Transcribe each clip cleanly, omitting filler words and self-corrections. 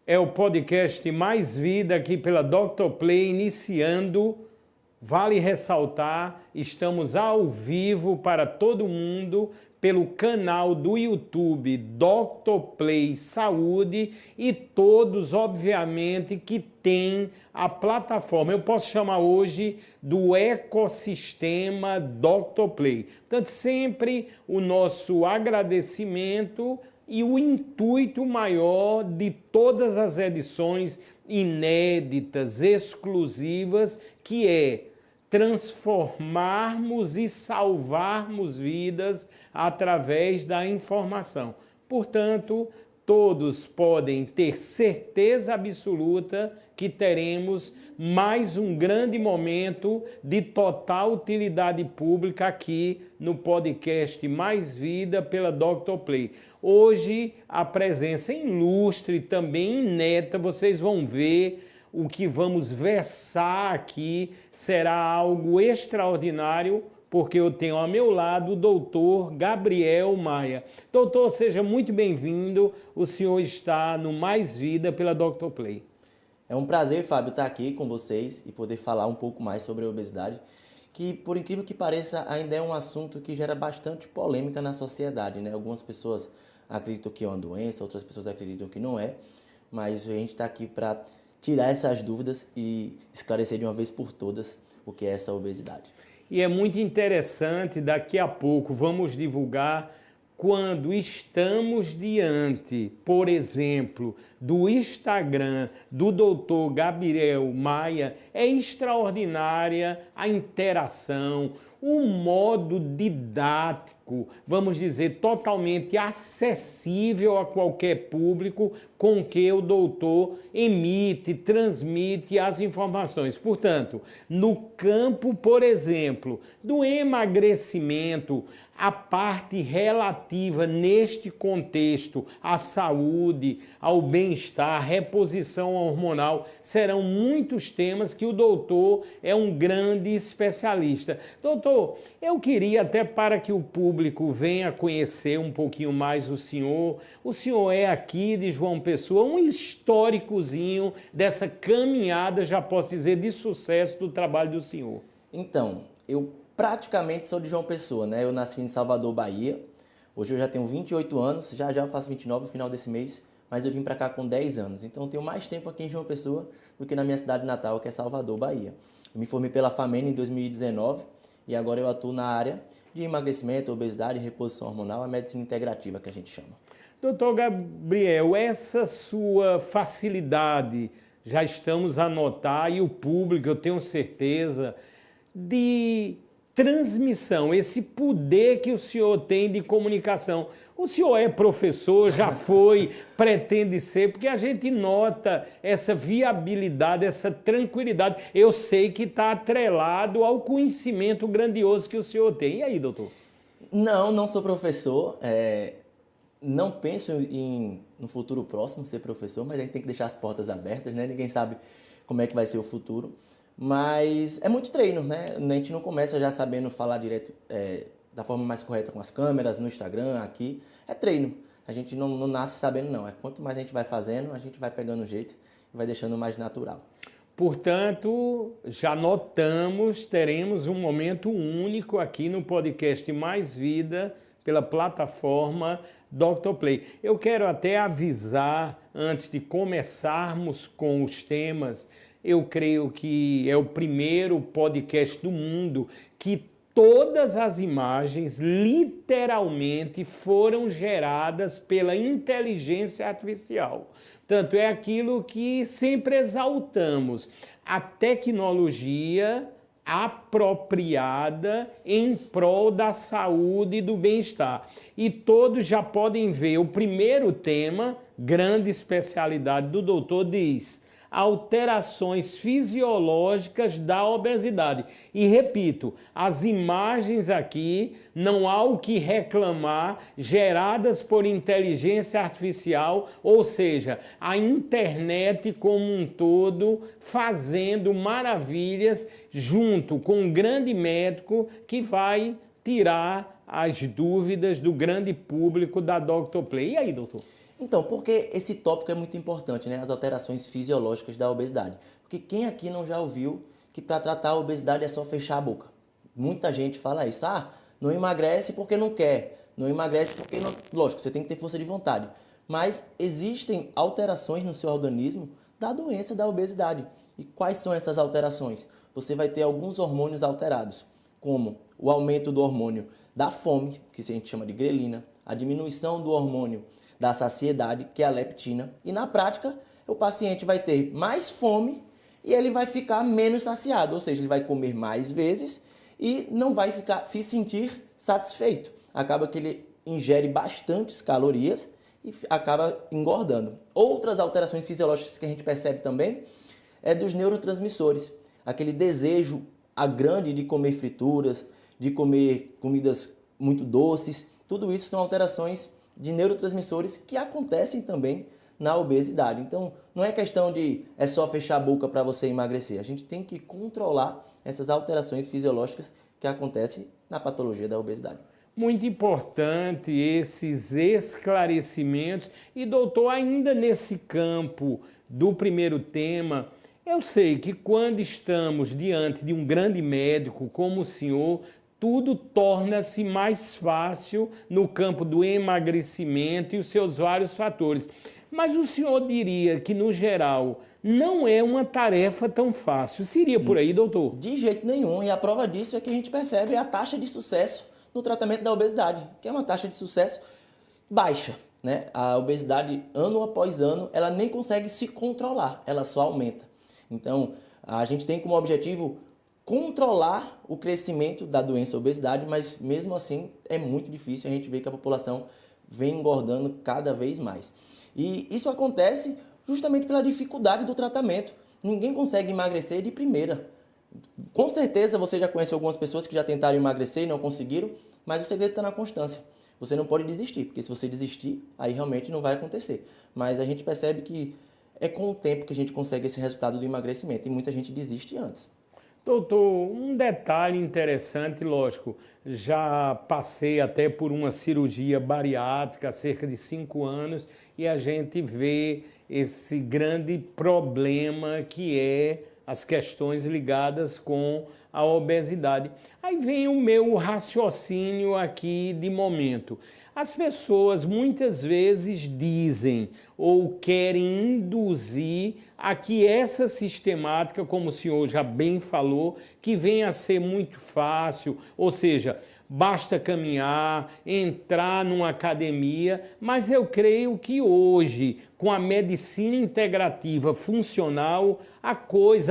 É o podcast Mais Vida aqui pela Dr. Play, iniciando. Vale ressaltar, estamos ao vivo para todo mundo pelo canal do YouTube Dr. Play Saúde e todos, obviamente, que têm a plataforma. Eu posso chamar hoje do ecossistema Dr. Play. Portanto, sempre o nosso agradecimento e o intuito maior de todas as edições inéditas, exclusivas, que é transformarmos e salvarmos vidas através da informação. Portanto, todos podem ter certeza absoluta que teremos mais um grande momento de total utilidade pública aqui no podcast Mais Vida pela Dr. Play. Hoje, a presença ilustre, também inédita, vocês vão ver. O que vamos versar aqui será algo extraordinário, porque eu tenho ao meu lado o doutor Gabriel Maia. Doutor, seja muito bem-vindo. O senhor está no Mais Vida pela Dr. Play. É um prazer, Fábio, estar aqui com vocês e poder falar um pouco mais sobre a obesidade, que, por incrível que pareça, ainda é um assunto que gera bastante polêmica na sociedade, né? Algumas pessoas acreditam que é uma doença, outras pessoas acreditam que não é, mas a gente está aqui para tirar essas dúvidas e esclarecer de uma vez por todas o que é essa obesidade. E é muito interessante, daqui a pouco vamos divulgar quando estamos diante, por exemplo, do Instagram do Dr. Gabriel Maia, é extraordinária a interação, o modo didático, vamos dizer, totalmente acessível a qualquer público com que o doutor emite, transmite as informações. Portanto, no campo, por exemplo, do emagrecimento, a parte relativa neste contexto à saúde, ao bem-estar, reposição hormonal, serão muitos temas que o doutor é um grande especialista. Doutor, eu queria até para que o público venha conhecer um pouquinho mais o senhor é aqui de João Pessoa, um históricozinho dessa caminhada, já posso dizer, de sucesso do trabalho do senhor. Então, eu praticamente sou de João Pessoa, né? Eu nasci em Salvador, Bahia. Hoje eu já tenho 28 anos, já eu faço 29 no final desse mês, mas eu vim para cá com 10 anos. Então eu tenho mais tempo aqui em João Pessoa do que na minha cidade natal, que é Salvador, Bahia. Eu me formei pela FAMEN em 2019 e agora eu atuo na área de emagrecimento, obesidade e reposição hormonal, a medicina integrativa que a gente chama. Doutor Gabriel, essa sua facilidade, já estamos a notar, e o público, eu tenho certeza, de transmissão, esse poder que o senhor tem de comunicação. O senhor é professor, já foi, pretende ser, porque a gente nota essa viabilidade, essa tranquilidade. Eu sei que está atrelado ao conhecimento grandioso que o senhor tem. E aí, doutor? Não sou professor, não penso no futuro próximo ser professor, mas a gente tem que deixar as portas abertas, né? Ninguém sabe como é que vai ser o futuro. Mas é muito treino, né? A gente não começa já sabendo falar direto da forma mais correta com as câmeras, no Instagram, aqui. É treino. A gente não nasce sabendo, não. Quanto mais a gente vai fazendo, a gente vai pegando o jeito e vai deixando mais natural. Portanto, já notamos, teremos um momento único aqui no podcast Mais Vida, pela plataforma Dr. Play. Eu quero até avisar, antes de começarmos com os temas, eu creio que é o primeiro podcast do mundo que todas as imagens literalmente foram geradas pela inteligência artificial. Tanto é aquilo que sempre exaltamos, a tecnologia apropriada em prol da saúde e do bem-estar. E todos já podem ver o primeiro tema, grande especialidade do doutor, diz: alterações fisiológicas da obesidade. E repito, as imagens aqui, não há o que reclamar, geradas por inteligência artificial, ou seja, a internet como um todo fazendo maravilhas junto com um grande médico que vai tirar as dúvidas do grande público da Dr. Play. E aí, doutor? Então, porque esse tópico é muito importante, né? As alterações fisiológicas da obesidade. Porque quem aqui não já ouviu que para tratar a obesidade é só fechar a boca? Muita gente fala isso. Ah, não emagrece porque não quer. Não emagrece porque não... Lógico, você tem que ter força de vontade. Mas existem alterações no seu organismo da doença da obesidade. E quais são essas alterações? Você vai ter alguns hormônios alterados, como o aumento do hormônio da fome, que a gente chama de grelina, a diminuição do hormônio da saciedade, que é a leptina, e na prática o paciente vai ter mais fome e ele vai ficar menos saciado, ou seja, ele vai comer mais vezes e não vai se sentir satisfeito. Acaba que ele ingere bastantes calorias e acaba engordando. Outras alterações fisiológicas que a gente percebe também é dos neurotransmissores, aquele desejo grande de comer frituras, de comer comidas muito doces, tudo isso são alterações de neurotransmissores que acontecem também na obesidade. Então, não é questão de é só fechar a boca para você emagrecer. A gente tem que controlar essas alterações fisiológicas que acontecem na patologia da obesidade. Muito importante esses esclarecimentos. E, doutor, ainda nesse campo do primeiro tema, eu sei que quando estamos diante de um grande médico como o senhor, tudo torna-se mais fácil no campo do emagrecimento e os seus vários fatores. Mas o senhor diria que, no geral, não é uma tarefa tão fácil. Seria por aí, doutor? De jeito nenhum. E a prova disso é que a gente percebe a taxa de sucesso no tratamento da obesidade, que é uma taxa de sucesso baixa, né? A obesidade, ano após ano, ela nem consegue se controlar, ela só aumenta. Então, a gente tem como objetivo controlar o crescimento da doença obesidade, mas mesmo assim é muito difícil. A gente vê que a população vem engordando cada vez mais. E isso acontece justamente pela dificuldade do tratamento. Ninguém consegue emagrecer de primeira. Com certeza você já conhece algumas pessoas que já tentaram emagrecer e não conseguiram, mas o segredo está na constância. Você não pode desistir, porque se você desistir, aí realmente não vai acontecer. Mas a gente percebe que é com o tempo que a gente consegue esse resultado do emagrecimento e muita gente desiste antes. Doutor, um detalhe interessante, lógico, já passei até por uma cirurgia bariátrica há cerca de 5 anos e a gente vê esse grande problema que é as questões ligadas com a obesidade. Aí vem o meu raciocínio aqui de momento. As pessoas muitas vezes dizem ou querem induzir a que essa sistemática, como o senhor já bem falou, que venha a ser muito fácil, ou seja, basta caminhar, entrar numa academia, mas eu creio que hoje, com a medicina integrativa funcional, a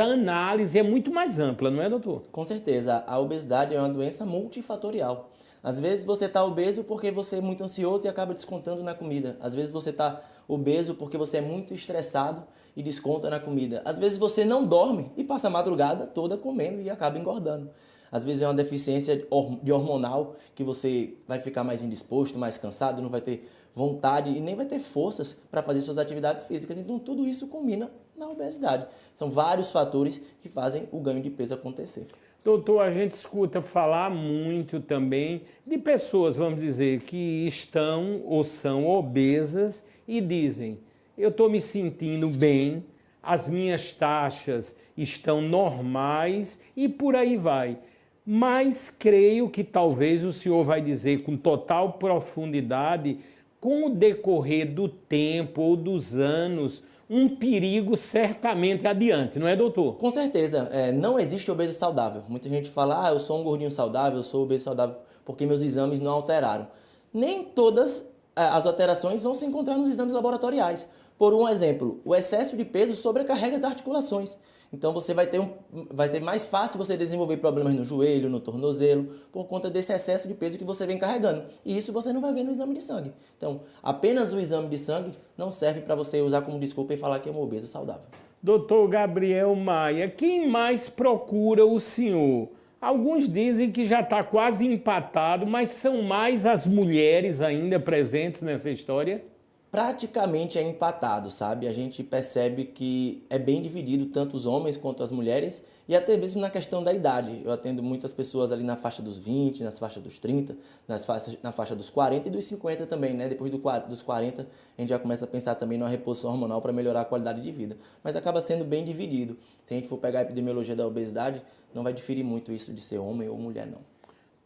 análise é muito mais ampla, não é, doutor? Com certeza, a obesidade é uma doença multifatorial. Às vezes você está obeso porque você é muito ansioso e acaba descontando na comida. Às vezes você está obeso porque você é muito estressado e desconta na comida. Às vezes você não dorme e passa a madrugada toda comendo e acaba engordando. Às vezes é uma deficiência de hormonal que você vai ficar mais indisposto, mais cansado, não vai ter vontade e nem vai ter forças para fazer suas atividades físicas. Então tudo isso combina na obesidade. São vários fatores que fazem o ganho de peso acontecer. Doutor, a gente escuta falar muito também de pessoas, vamos dizer, que estão ou são obesas e dizem: eu estou me sentindo bem, as minhas taxas estão normais e por aí vai. Mas creio que talvez o senhor vai dizer com total profundidade, com o decorrer do tempo ou dos anos, um perigo certamente adiante, não é, doutor? Com certeza, não existe obeso saudável. Muita gente fala, eu sou um gordinho saudável, eu sou obeso saudável, porque meus exames não alteraram. Nem todas as alterações vão se encontrar nos exames laboratoriais. Por um exemplo, o excesso de peso sobrecarrega as articulações. Então vai ser mais fácil você desenvolver problemas no joelho, no tornozelo, por conta desse excesso de peso que você vem carregando. E isso você não vai ver no exame de sangue. Então, apenas o exame de sangue não serve para você usar como desculpa e falar que é um obeso saudável. Doutor Gabriel Maia, quem mais procura o senhor? Alguns dizem que já está quase empatado, mas são mais as mulheres ainda presentes nessa história? praticamente é empatado, sabe? A gente percebe que é bem dividido, tanto os homens quanto as mulheres, e até mesmo na questão da idade. Eu atendo muitas pessoas ali na faixa dos 20, nas faixas dos 30, na faixa dos 40 e dos 50 também, né? Depois dos 40, a gente já começa a pensar também numa reposição hormonal para melhorar a qualidade de vida. Mas acaba sendo bem dividido. Se a gente for pegar a epidemiologia da obesidade, não vai diferir muito isso de ser homem ou mulher, não.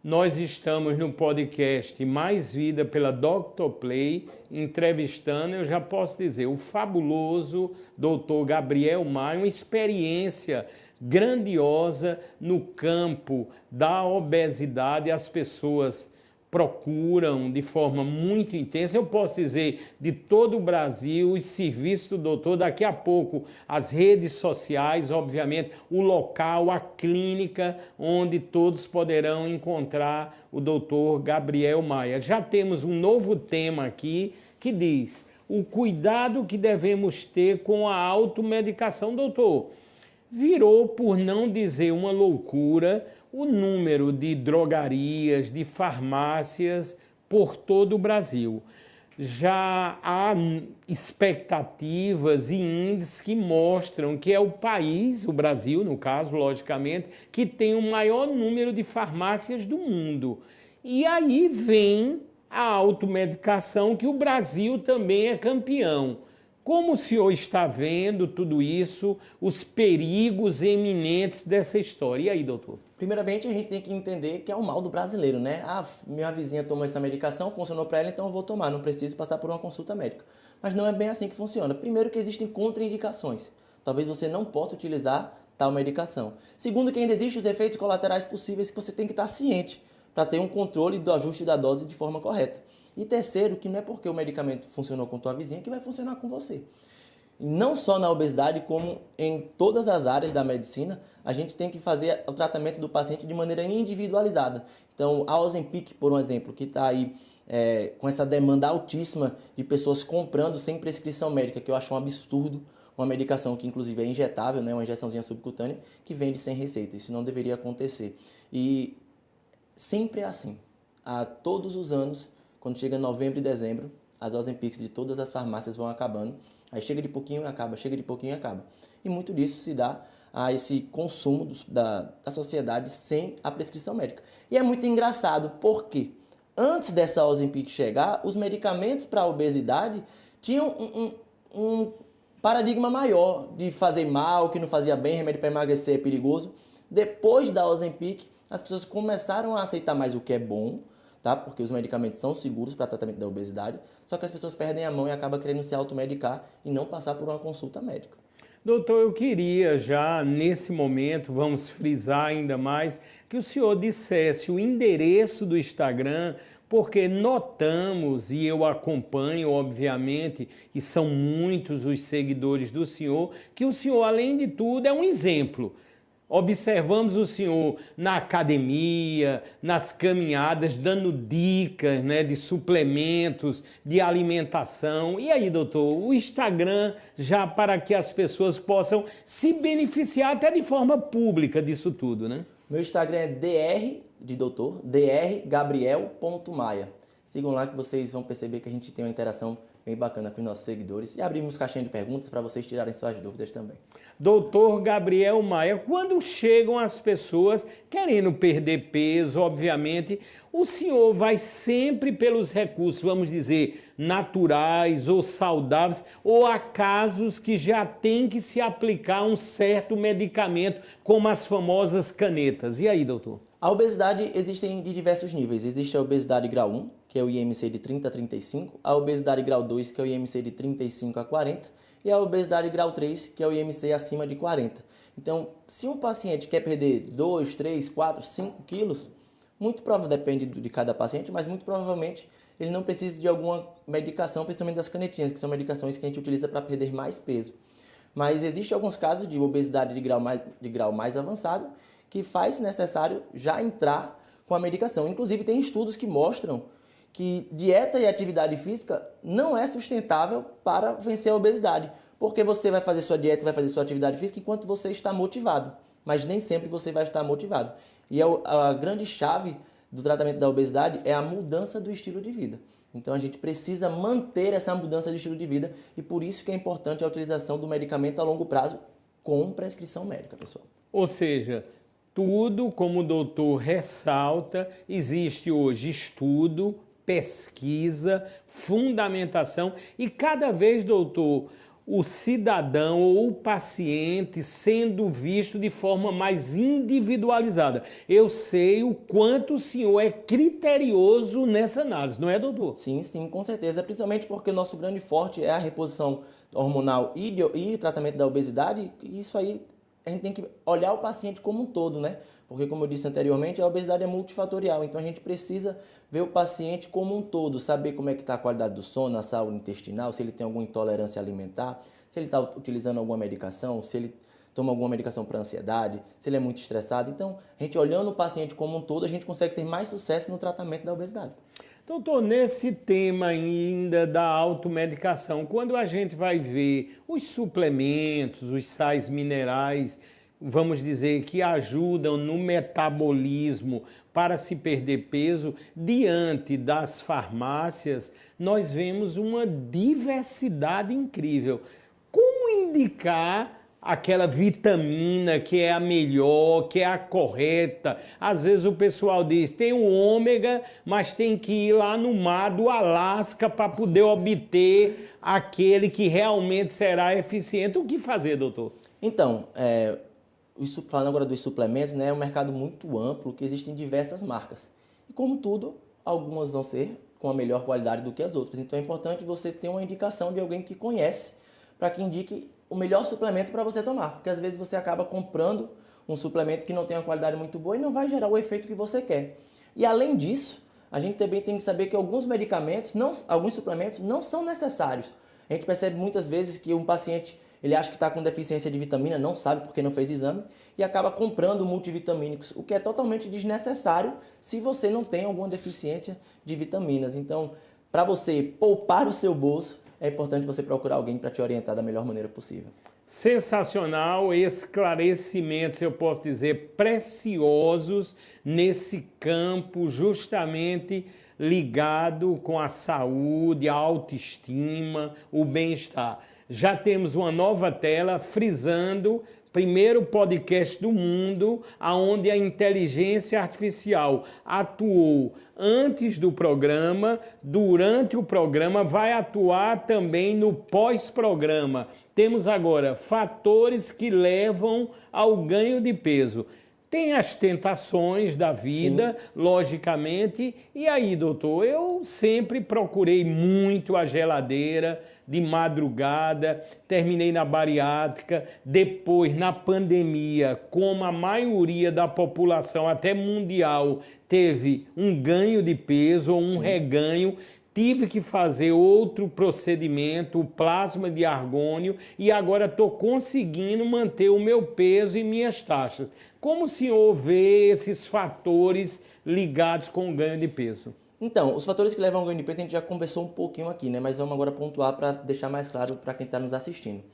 Nós estamos no podcast Mais Vida pela Dr. Play, entrevistando, eu já posso dizer, o fabuloso Dr. Gabriel Maia, uma experiência grandiosa no campo da obesidade. As pessoas procuram de forma muito intensa, eu posso dizer, de todo o Brasil, os serviços do doutor, daqui a pouco as redes sociais, obviamente, o local, a clínica, onde todos poderão encontrar o doutor Gabriel Maia. Já temos um novo tema aqui que diz o cuidado que devemos ter com a automedicação, doutor. Virou, por não dizer uma loucura, o número de drogarias, de farmácias por todo o Brasil. Já há expectativas e índices que mostram que é o país, o Brasil no caso, logicamente, que tem o maior número de farmácias do mundo. E aí vem a automedicação, que o Brasil também é campeão. Como o senhor está vendo tudo isso, os perigos eminentes dessa história? E aí, doutor? Primeiramente, a gente tem que entender que é o mal do brasileiro, né? Ah, minha vizinha tomou essa medicação, funcionou para ela, então eu vou tomar, não preciso passar por uma consulta médica. Mas não é bem assim que funciona. Primeiro que existem contraindicações. Talvez você não possa utilizar tal medicação. Segundo que ainda existem os efeitos colaterais possíveis que você tem que estar ciente para ter um controle do ajuste da dose de forma correta. E terceiro, que não é porque o medicamento funcionou com tua vizinha que vai funcionar com você. Não só na obesidade, como em todas as áreas da medicina, a gente tem que fazer o tratamento do paciente de maneira individualizada. Então, a Ozempic, por um exemplo, que está aí com essa demanda altíssima de pessoas comprando sem prescrição médica, que eu acho um absurdo, uma medicação que inclusive é injetável, né, uma injeçãozinha subcutânea, que vende sem receita. Isso não deveria acontecer. E sempre é assim. A todos os anos, quando chega novembro e dezembro, as Ozempics de todas as farmácias vão acabando. Aí chega de pouquinho e acaba, chega de pouquinho e acaba. E muito disso se dá a esse consumo da sociedade sem a prescrição médica. E é muito engraçado, porque antes dessa Ozempic chegar, os medicamentos para a obesidade tinham um paradigma maior de fazer mal, que não fazia bem, remédio para emagrecer é perigoso. Depois da Ozempic, as pessoas começaram a aceitar mais o que é bom, tá? Porque os medicamentos são seguros para tratamento da obesidade, só que as pessoas perdem a mão e acabam querendo se automedicar e não passar por uma consulta médica. Doutor, eu queria já nesse momento, vamos frisar ainda mais, que o senhor dissesse o endereço do Instagram, porque notamos, e eu acompanho, obviamente, e são muitos os seguidores do senhor, que o senhor, além de tudo, é um exemplo. Observamos o senhor na academia, nas caminhadas, dando dicas, né, de suplementos, de alimentação. E aí, doutor, o Instagram, já para que as pessoas possam se beneficiar até de forma pública disso tudo, né? Meu Instagram é dr, de doutor, drgabriel.maia. Sigam lá que vocês vão perceber que a gente tem uma interação bem bacana com os nossos seguidores. E abrimos caixinha de perguntas para vocês tirarem suas dúvidas também. Doutor Gabriel Maia, quando chegam as pessoas querendo perder peso, obviamente, o senhor vai sempre pelos recursos, vamos dizer, naturais ou saudáveis, ou há casos que já tem que se aplicar um certo medicamento, como as famosas canetas. E aí, doutor? A obesidade existem de diversos níveis. Existe a obesidade grau 1, que é o IMC de 30 a 35, a obesidade grau 2, que é o IMC de 35 a 40, e a obesidade grau 3, que é o IMC acima de 40. Então, se um paciente quer perder 2, 3, 4, 5 quilos, muito provavelmente, depende de cada paciente, mas muito provavelmente ele não precisa de alguma medicação, principalmente das canetinhas, que são medicações que a gente utiliza para perder mais peso. Mas existem alguns casos de obesidade de grau mais avançado, que faz necessário já entrar com a medicação. Inclusive, tem estudos que mostram que dieta e atividade física não é sustentável para vencer a obesidade, porque você vai fazer sua dieta, vai fazer sua atividade física enquanto você está motivado, mas nem sempre você vai estar motivado. E a grande chave do tratamento da obesidade é a mudança do estilo de vida. Então a gente precisa manter essa mudança de estilo de vida e por isso que é importante a utilização do medicamento a longo prazo com prescrição médica, pessoal. Ou seja, tudo, como o doutor ressalta, existe hoje estudo, pesquisa, fundamentação e cada vez, doutor, o cidadão ou o paciente sendo visto de forma mais individualizada. Eu sei o quanto o senhor é criterioso nessa análise, não é, doutor? Sim, sim, com certeza. Principalmente porque o nosso grande forte é a reposição hormonal e tratamento da obesidade. E isso aí a gente tem que olhar o paciente como um todo, né? Porque, como eu disse anteriormente, a obesidade é multifatorial. Então, a gente precisa ver o paciente como um todo, saber como é que está a qualidade do sono, a saúde intestinal, se ele tem alguma intolerância alimentar, se ele está utilizando alguma medicação, se ele toma alguma medicação para ansiedade, se ele é muito estressado. Então, a gente olhando o paciente como um todo, a gente consegue ter mais sucesso no tratamento da obesidade. Doutor, nesse tema ainda da automedicação, quando a gente vai ver os suplementos, os sais minerais, vamos dizer, que ajudam no metabolismo para se perder peso, diante das farmácias, nós vemos uma diversidade incrível. Como indicar aquela vitamina que é a melhor, que é a correta? Às vezes o pessoal diz, tem um ômega, mas tem que ir lá no mar do Alasca para poder obter aquele que realmente será eficiente. O que fazer, doutor? Então, falando agora dos suplementos, né, é um mercado muito amplo que existem diversas marcas. E como tudo, algumas vão ser com a melhor qualidade do que as outras. Então é importante você ter uma indicação de alguém que conhece para que indique o melhor suplemento para você tomar. Porque às vezes você acaba comprando um suplemento que não tem uma qualidade muito boa e não vai gerar o efeito que você quer. E além disso, a gente também tem que saber que alguns suplementos não são necessários. A gente percebe muitas vezes que um paciente ele acha que está com deficiência de vitamina, não sabe porque não fez exame e acaba comprando multivitamínicos, o que é totalmente desnecessário se você não tem alguma deficiência de vitaminas. Então, para você poupar o seu bolso, é importante você procurar alguém para te orientar da melhor maneira possível. Sensacional, esclarecimentos, eu posso dizer, preciosos nesse campo justamente ligado com a saúde, a autoestima, o bem-estar. Já temos uma nova tela frisando, primeiro podcast do mundo, onde a inteligência artificial atuou antes do programa, durante o programa, vai atuar também no pós-programa. Temos agora fatores que levam ao ganho de peso. Tem as tentações da vida, sim, logicamente. E aí, doutor, eu sempre procurei muito a geladeira de madrugada, terminei na bariátrica, depois na pandemia, como a maioria da população, até mundial, teve um ganho de peso ou um, sim, reganho, tive que fazer outro procedimento, o plasma de argônio, e agora estou conseguindo manter o meu peso e minhas taxas. Como o senhor vê esses fatores ligados com o ganho de peso? Então, os fatores que levam ao ganho de peso a gente já conversou um pouquinho aqui, né? Mas vamos agora pontuar para deixar mais claro para quem está nos assistindo.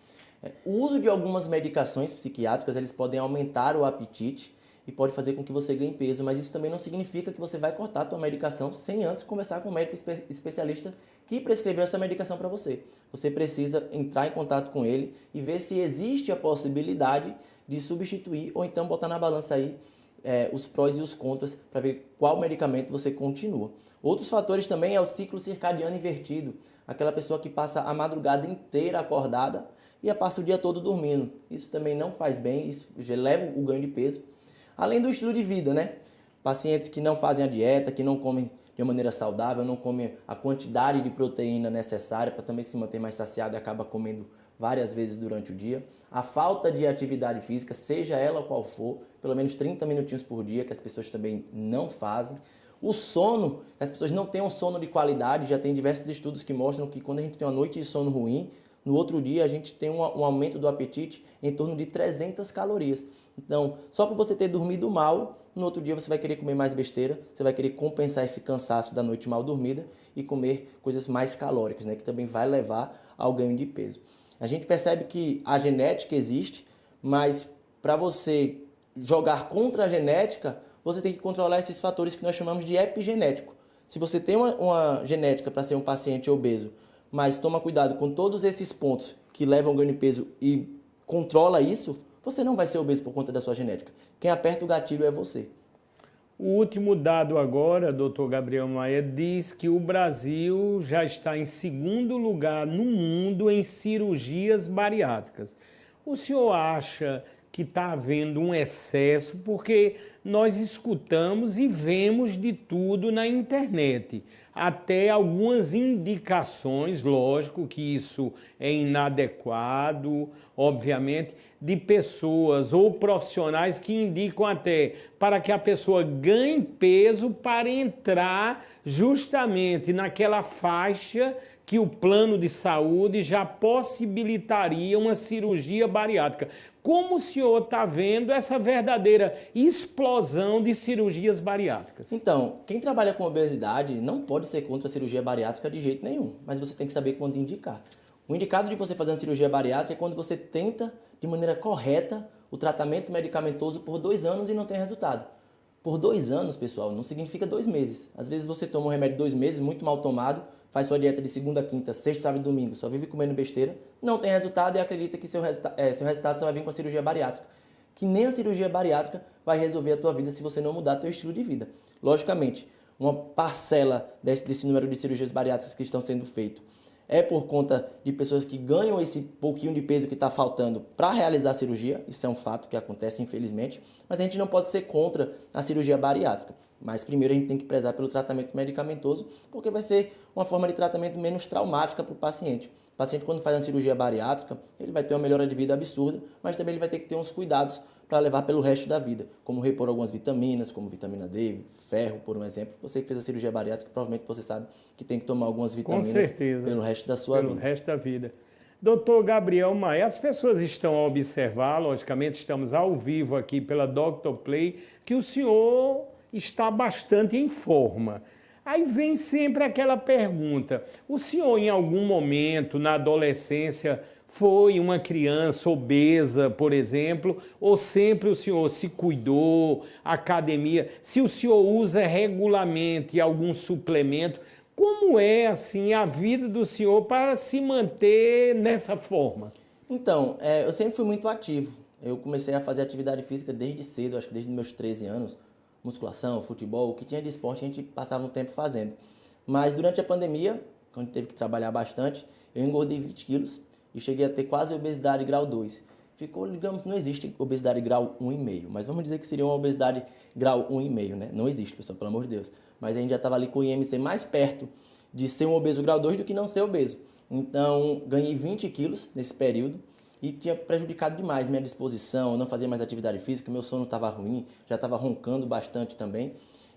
O uso de algumas medicações psiquiátricas, eles podem aumentar o apetite e pode fazer com que você ganhe peso, mas isso também não significa que você vai cortar a tua medicação sem antes conversar com o médico especialista que prescreveu essa medicação para você. Você precisa entrar em contato com ele e ver se existe a possibilidade de substituir ou então botar na balança aí os prós e os contras para ver qual medicamento você continua. Outros fatores também é o ciclo circadiano invertido, aquela pessoa que passa a madrugada inteira acordada e passa o dia todo dormindo. Isso também não faz bem, isso já leva o ganho de peso. Além do estilo de vida, né? Pacientes que não fazem a dieta, que não comem de uma maneira saudável, não comem a quantidade de proteína necessária para também se manter mais saciado e acaba comendo várias vezes durante o dia. A falta de atividade física, seja ela qual for, pelo menos 30 minutinhos por dia, que as pessoas também não fazem. O sono, as pessoas não têm um sono de qualidade, já tem diversos estudos que mostram que quando a gente tem uma noite de sono ruim, no outro dia a gente tem um aumento do apetite em torno de 300 calorias. Então, só por você ter dormido mal, no outro dia você vai querer comer mais besteira, você vai querer compensar esse cansaço da noite mal dormida e comer coisas mais calóricas, né, que também vai levar ao ganho de peso. A gente percebe que a genética existe, mas para você jogar contra a genética, você tem que controlar esses fatores que nós chamamos de epigenético. Se você tem uma genética para ser um paciente obeso, mas toma cuidado com todos esses pontos que levam ao ganho de peso e controla isso, você não vai ser obeso por conta da sua genética. Quem aperta o gatilho é você. O último dado agora, doutor Gabriel Maia, diz que o Brasil já está em segundo lugar no mundo em cirurgias bariátricas. O senhor acha que está havendo um excesso? Porque nós escutamos e vemos de tudo na internet. Até algumas indicações, lógico que isso é inadequado, obviamente, de pessoas ou profissionais que indicam até para que a pessoa ganhe peso para entrar justamente naquela faixa que o plano de saúde já possibilitaria uma cirurgia bariátrica. Como o senhor está vendo essa verdadeira explosão de cirurgias bariátricas? Então, quem trabalha com obesidade não pode ser contra a cirurgia bariátrica de jeito nenhum, mas você tem que saber quando indicar. O indicado de você fazer uma cirurgia bariátrica é quando você tenta, de maneira correta, o tratamento medicamentoso por 2 anos e não tem resultado. Por 2 anos, pessoal, não significa 2 meses. Às vezes você toma um remédio 2 meses, muito mal tomado, faz sua dieta de segunda, quinta, sexta, sábado e domingo, só vive comendo besteira, não tem resultado e acredita que seu resultado só vai vir com a cirurgia bariátrica. Que nem a cirurgia bariátrica vai resolver a tua vida se você não mudar teu estilo de vida. Logicamente, uma parcela desse número de cirurgias bariátricas que estão sendo feitas é por conta de pessoas que ganham esse pouquinho de peso que está faltando para realizar a cirurgia. Isso é um fato que acontece, infelizmente. Mas a gente não pode ser contra a cirurgia bariátrica. Mas primeiro a gente tem que prezar pelo tratamento medicamentoso, porque vai ser uma forma de tratamento menos traumática para o paciente. O paciente, quando faz uma cirurgia bariátrica, ele vai ter uma melhora de vida absurda, mas também ele vai ter que ter uns cuidados para levar pelo resto da vida, como repor algumas vitaminas, como vitamina D, ferro, por um exemplo. Você que fez a cirurgia bariátrica, provavelmente você sabe que tem que tomar algumas vitaminas pelo resto da sua vida. Pelo resto da vida. Doutor Gabriel Maia, as pessoas estão a observar, logicamente estamos ao vivo aqui pela Dr. Play, que o senhor está bastante em forma. Aí vem sempre aquela pergunta, o senhor em algum momento na adolescência foi uma criança obesa, por exemplo, ou sempre o senhor se cuidou, academia, se o senhor usa regularmente algum suplemento, como é assim a vida do senhor para se manter nessa forma? Então, eu sempre fui muito ativo. Eu comecei a fazer atividade física desde cedo, acho que desde meus 13 anos. Musculação, futebol, o que tinha de esporte a gente passava um tempo fazendo. Mas durante a pandemia, quando teve que trabalhar bastante, eu engordei 20 quilos e cheguei a ter quase obesidade grau 2. Ficou, digamos, não existe obesidade grau 1,5, mas vamos dizer que seria uma obesidade grau 1,5, né? Não existe, pessoal, pelo amor de Deus. Mas a gente já estava ali com o IMC mais perto de ser um obeso grau 2 do que não ser obeso. Então, ganhei 20 quilos nesse período e tinha prejudicado demais minha disposição, eu não fazia mais atividade física, meu sono estava ruim, já estava roncando bastante também.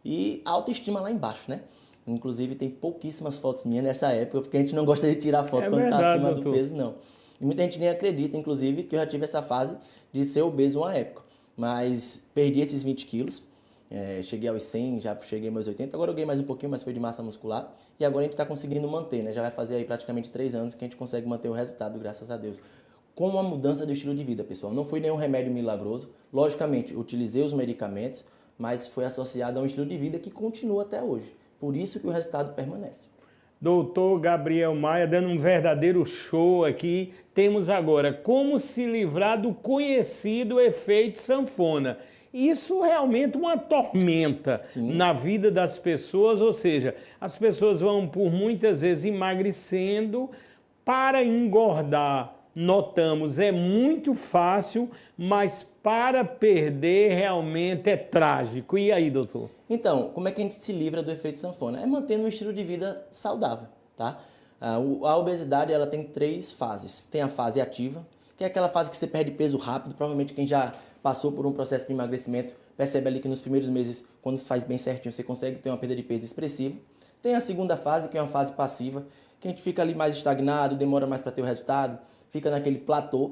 E a autoestima lá embaixo, né? Inclusive, tem pouquíssimas fotos minhas nessa época, porque a gente não gosta de tirar foto quando está acima do peso, não. E muita gente nem acredita, inclusive, que eu já tive essa fase de ser obeso uma época. Mas perdi esses 20 quilos, cheguei aos 100, já cheguei aos 80, agora eu ganhei mais um pouquinho, mas foi de massa muscular. E agora a gente está conseguindo manter, né? Já vai fazer aí praticamente 3 anos que a gente consegue manter o resultado, graças a Deus. Com uma mudança do estilo de vida, pessoal. Não foi nenhum remédio milagroso. Logicamente, utilizei os medicamentos, mas foi associado a um estilo de vida que continua até hoje. Por isso que o resultado permanece. Doutor Gabriel Maia dando um verdadeiro show aqui. Temos agora como se livrar do conhecido efeito sanfona. Isso realmente uma tormenta na vida das pessoas, ou seja, as pessoas vão por muitas vezes emagrecendo para engordar. Notamos, é muito fácil, mas para perder realmente é trágico. E aí, doutor? Então, como é que a gente se livra do efeito sanfona? É mantendo um estilo de vida saudável, tá? A obesidade, ela tem 3 fases. Tem a fase ativa, que é aquela fase que você perde peso rápido. Provavelmente quem já passou por um processo de emagrecimento percebe ali que nos primeiros meses, quando se faz bem certinho, você consegue ter uma perda de peso expressiva. Tem a segunda fase, que é uma fase passiva, que a gente fica ali mais estagnado, demora mais para ter o resultado, fica naquele platô.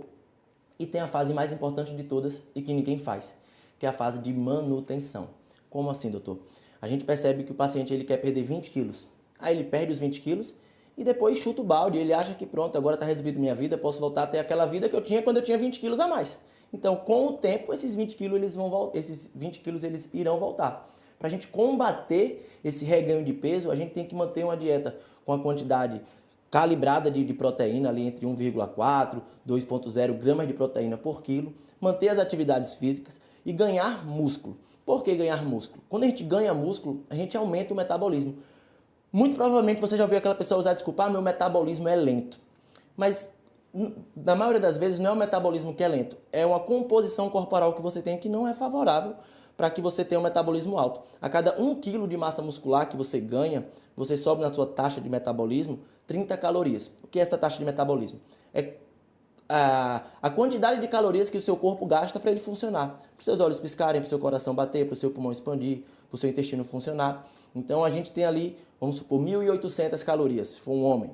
E tem a fase mais importante de todas e que ninguém faz, que é a fase de manutenção. Como assim, doutor? A gente percebe que o paciente ele quer perder 20 quilos. Aí ele perde os 20 quilos e depois chuta o balde. Ele acha que pronto, agora está resolvido minha vida, posso voltar a ter aquela vida que eu tinha quando eu tinha 20 quilos a mais. Então, com o tempo, esses 20 quilos eles irão voltar. Para a gente combater esse reganho de peso, a gente tem que manter uma dieta com a quantidade calibrada de proteína, ali entre 1,4 e 2,0 gramas de proteína por quilo, manter as atividades físicas e ganhar músculo. Por que ganhar músculo? Quando a gente ganha músculo, a gente aumenta o metabolismo. Muito provavelmente você já ouviu aquela pessoa usar desculpa, meu metabolismo é lento. Mas na maioria das vezes não é o metabolismo que é lento, é uma composição corporal que você tem que não é favorável para que você tenha um metabolismo alto. A cada 1 kg de massa muscular que você ganha, você sobe na sua taxa de metabolismo 30 calorias. O que é essa taxa de metabolismo? É a quantidade de calorias que o seu corpo gasta para ele funcionar. Para os seus olhos piscarem, para o seu coração bater, para o seu pulmão expandir, para o seu intestino funcionar. Então a gente tem ali, vamos supor, 1.800 calorias, se for um homem,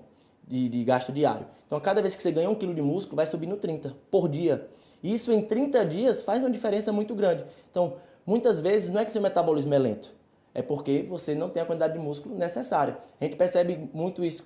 de gasto diário. Então a cada vez que você ganha 1 kg de músculo, vai subindo 30 por dia. Isso em 30 dias faz uma diferença muito grande. Então, muitas vezes não é que seu metabolismo é lento, é porque você não tem a quantidade de músculo necessária. A gente percebe muito isso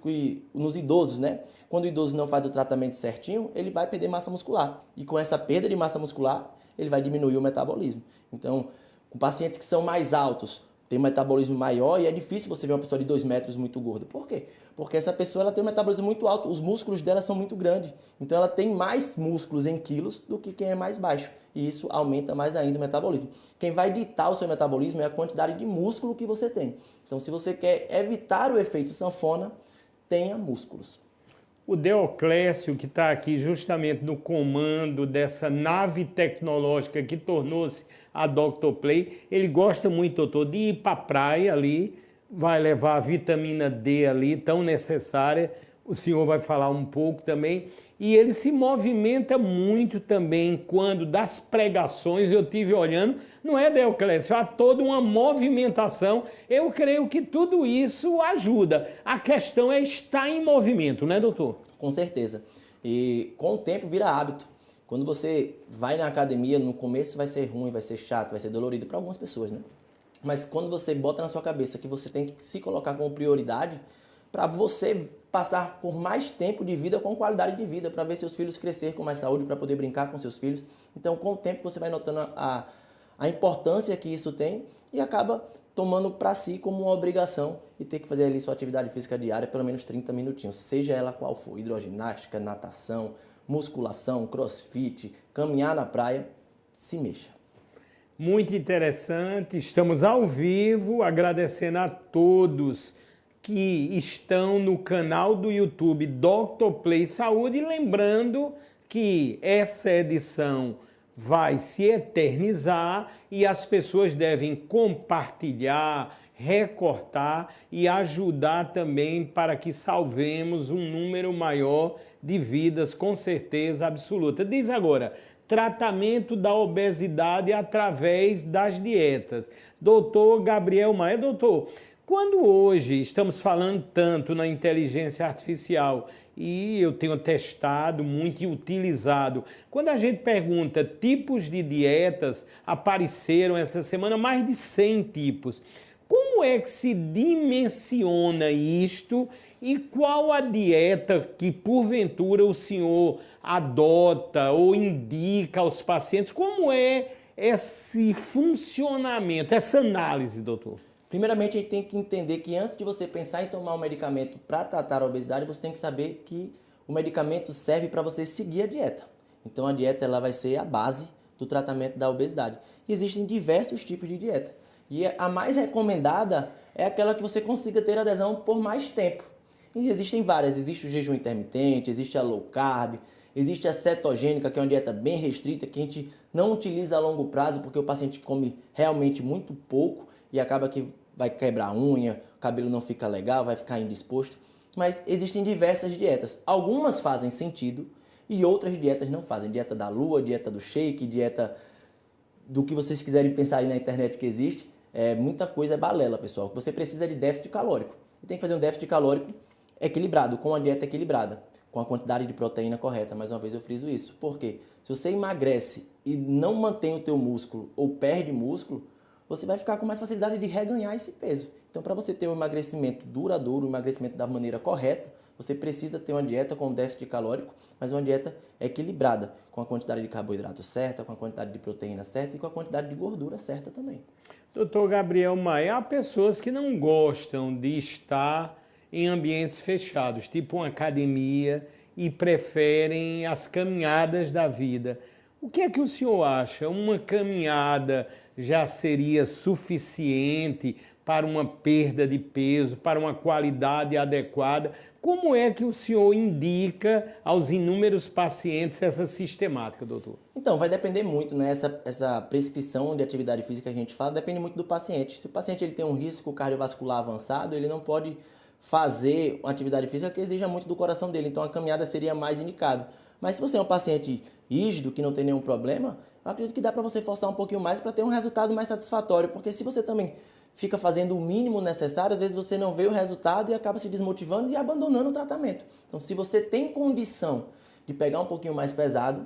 nos idosos, né? Quando o idoso não faz o tratamento certinho, ele vai perder massa muscular. E com essa perda de massa muscular, ele vai diminuir o metabolismo. Então, com pacientes que são mais altos, tem um metabolismo maior e é difícil você ver uma pessoa de 2 metros muito gorda. Por quê? Porque essa pessoa ela tem um metabolismo muito alto, os músculos dela são muito grandes. Então ela tem mais músculos em quilos do que quem é mais baixo. E isso aumenta mais ainda o metabolismo. Quem vai ditar o seu metabolismo é a quantidade de músculo que você tem. Então se você quer evitar o efeito sanfona, tenha músculos. O Deoclésio, que está aqui justamente no comando dessa nave tecnológica que tornou-se a Dr. Play, ele gosta muito, doutor, de ir para a praia ali, vai levar a vitamina D ali, tão necessária, o senhor vai falar um pouco também, e ele se movimenta muito também quando das pregações, eu tive olhando, não é, Deoclésio, há toda uma movimentação, eu creio que tudo isso ajuda, a questão é estar em movimento, né, doutor? Com certeza, e com o tempo vira hábito. Quando você vai na academia, no começo vai ser ruim, vai ser chato, vai ser dolorido para algumas pessoas, né? Mas quando você bota na sua cabeça que você tem que se colocar como prioridade para você passar por mais tempo de vida com qualidade de vida, para ver seus filhos crescer com mais saúde, para poder brincar com seus filhos. Então, com o tempo, você vai notando a importância que isso tem e acaba tomando para si como uma obrigação e ter que fazer ali sua atividade física diária pelo menos 30 minutinhos, seja ela qual for, hidroginástica, natação, musculação, crossfit, caminhar na praia, se mexa. Muito interessante, estamos ao vivo, agradecendo a todos que estão no canal do YouTube Dr. Play Saúde, e lembrando que essa edição vai se eternizar e as pessoas devem compartilhar, recortar e ajudar também para que salvemos um número maior de vidas, com certeza absoluta. Diz agora, tratamento da obesidade através das dietas. Doutor Gabriel Maia, doutor, quando hoje estamos falando tanto na inteligência artificial e eu tenho testado muito e utilizado, quando a gente pergunta tipos de dietas, apareceram essa semana mais de 100 tipos. Como é que se dimensiona isto e qual a dieta que porventura o senhor adota ou indica aos pacientes? Como é esse funcionamento, essa análise, doutor? Primeiramente, a gente tem que entender que antes de você pensar em tomar um medicamento para tratar a obesidade, você tem que saber que o medicamento serve para você seguir a dieta. Então, a dieta ela vai ser a base do tratamento da obesidade. E existem diversos tipos de dieta. E a mais recomendada é aquela que você consiga ter adesão por mais tempo. E existem várias. Existe o jejum intermitente, existe a low carb, existe a cetogênica, que é uma dieta bem restrita, que a gente não utiliza a longo prazo, porque o paciente come realmente muito pouco e acaba que vai quebrar a unha, o cabelo não fica legal, vai ficar indisposto. Mas existem diversas dietas. Algumas fazem sentido e outras dietas não fazem. Dieta da lua, dieta do shake, dieta do que vocês quiserem pensar aí na internet que existe. Muita coisa é balela, pessoal. Você precisa de déficit calórico. E tem que fazer um déficit calórico equilibrado, com a dieta equilibrada, com a quantidade de proteína correta. Mais uma vez eu friso isso. Por quê? Se você emagrece e não mantém o teu músculo ou perde músculo, você vai ficar com mais facilidade de reganhar esse peso. Então, para você ter um emagrecimento duradouro, um emagrecimento da maneira correta, Você precisa ter uma dieta com déficit calórico, mas uma dieta equilibrada, com a quantidade de carboidrato certa, com a quantidade de proteína certa e com a quantidade de gordura certa também. Doutor Gabriel Maia, há pessoas que não gostam de estar em ambientes fechados, tipo uma academia, e preferem as caminhadas da vida. O que é que o senhor acha? Uma caminhada já seria suficiente para uma perda de peso, para uma qualidade adequada? Como é que o senhor indica aos inúmeros pacientes essa sistemática, doutor? Então, vai depender muito, né? Essa prescrição de atividade física que a gente fala depende muito do paciente. Se o paciente ele tem um risco cardiovascular avançado, ele não pode fazer uma atividade física que exija muito do coração dele. Então, a caminhada seria mais indicado. Mas se você é um paciente rígido, que não tem nenhum problema, eu acredito que dá para você forçar um pouquinho mais para ter um resultado mais satisfatório. Porque se você também fica fazendo o mínimo necessário, às vezes você não vê o resultado e acaba se desmotivando e abandonando o tratamento. Então, se você tem condição de pegar um pouquinho mais pesado,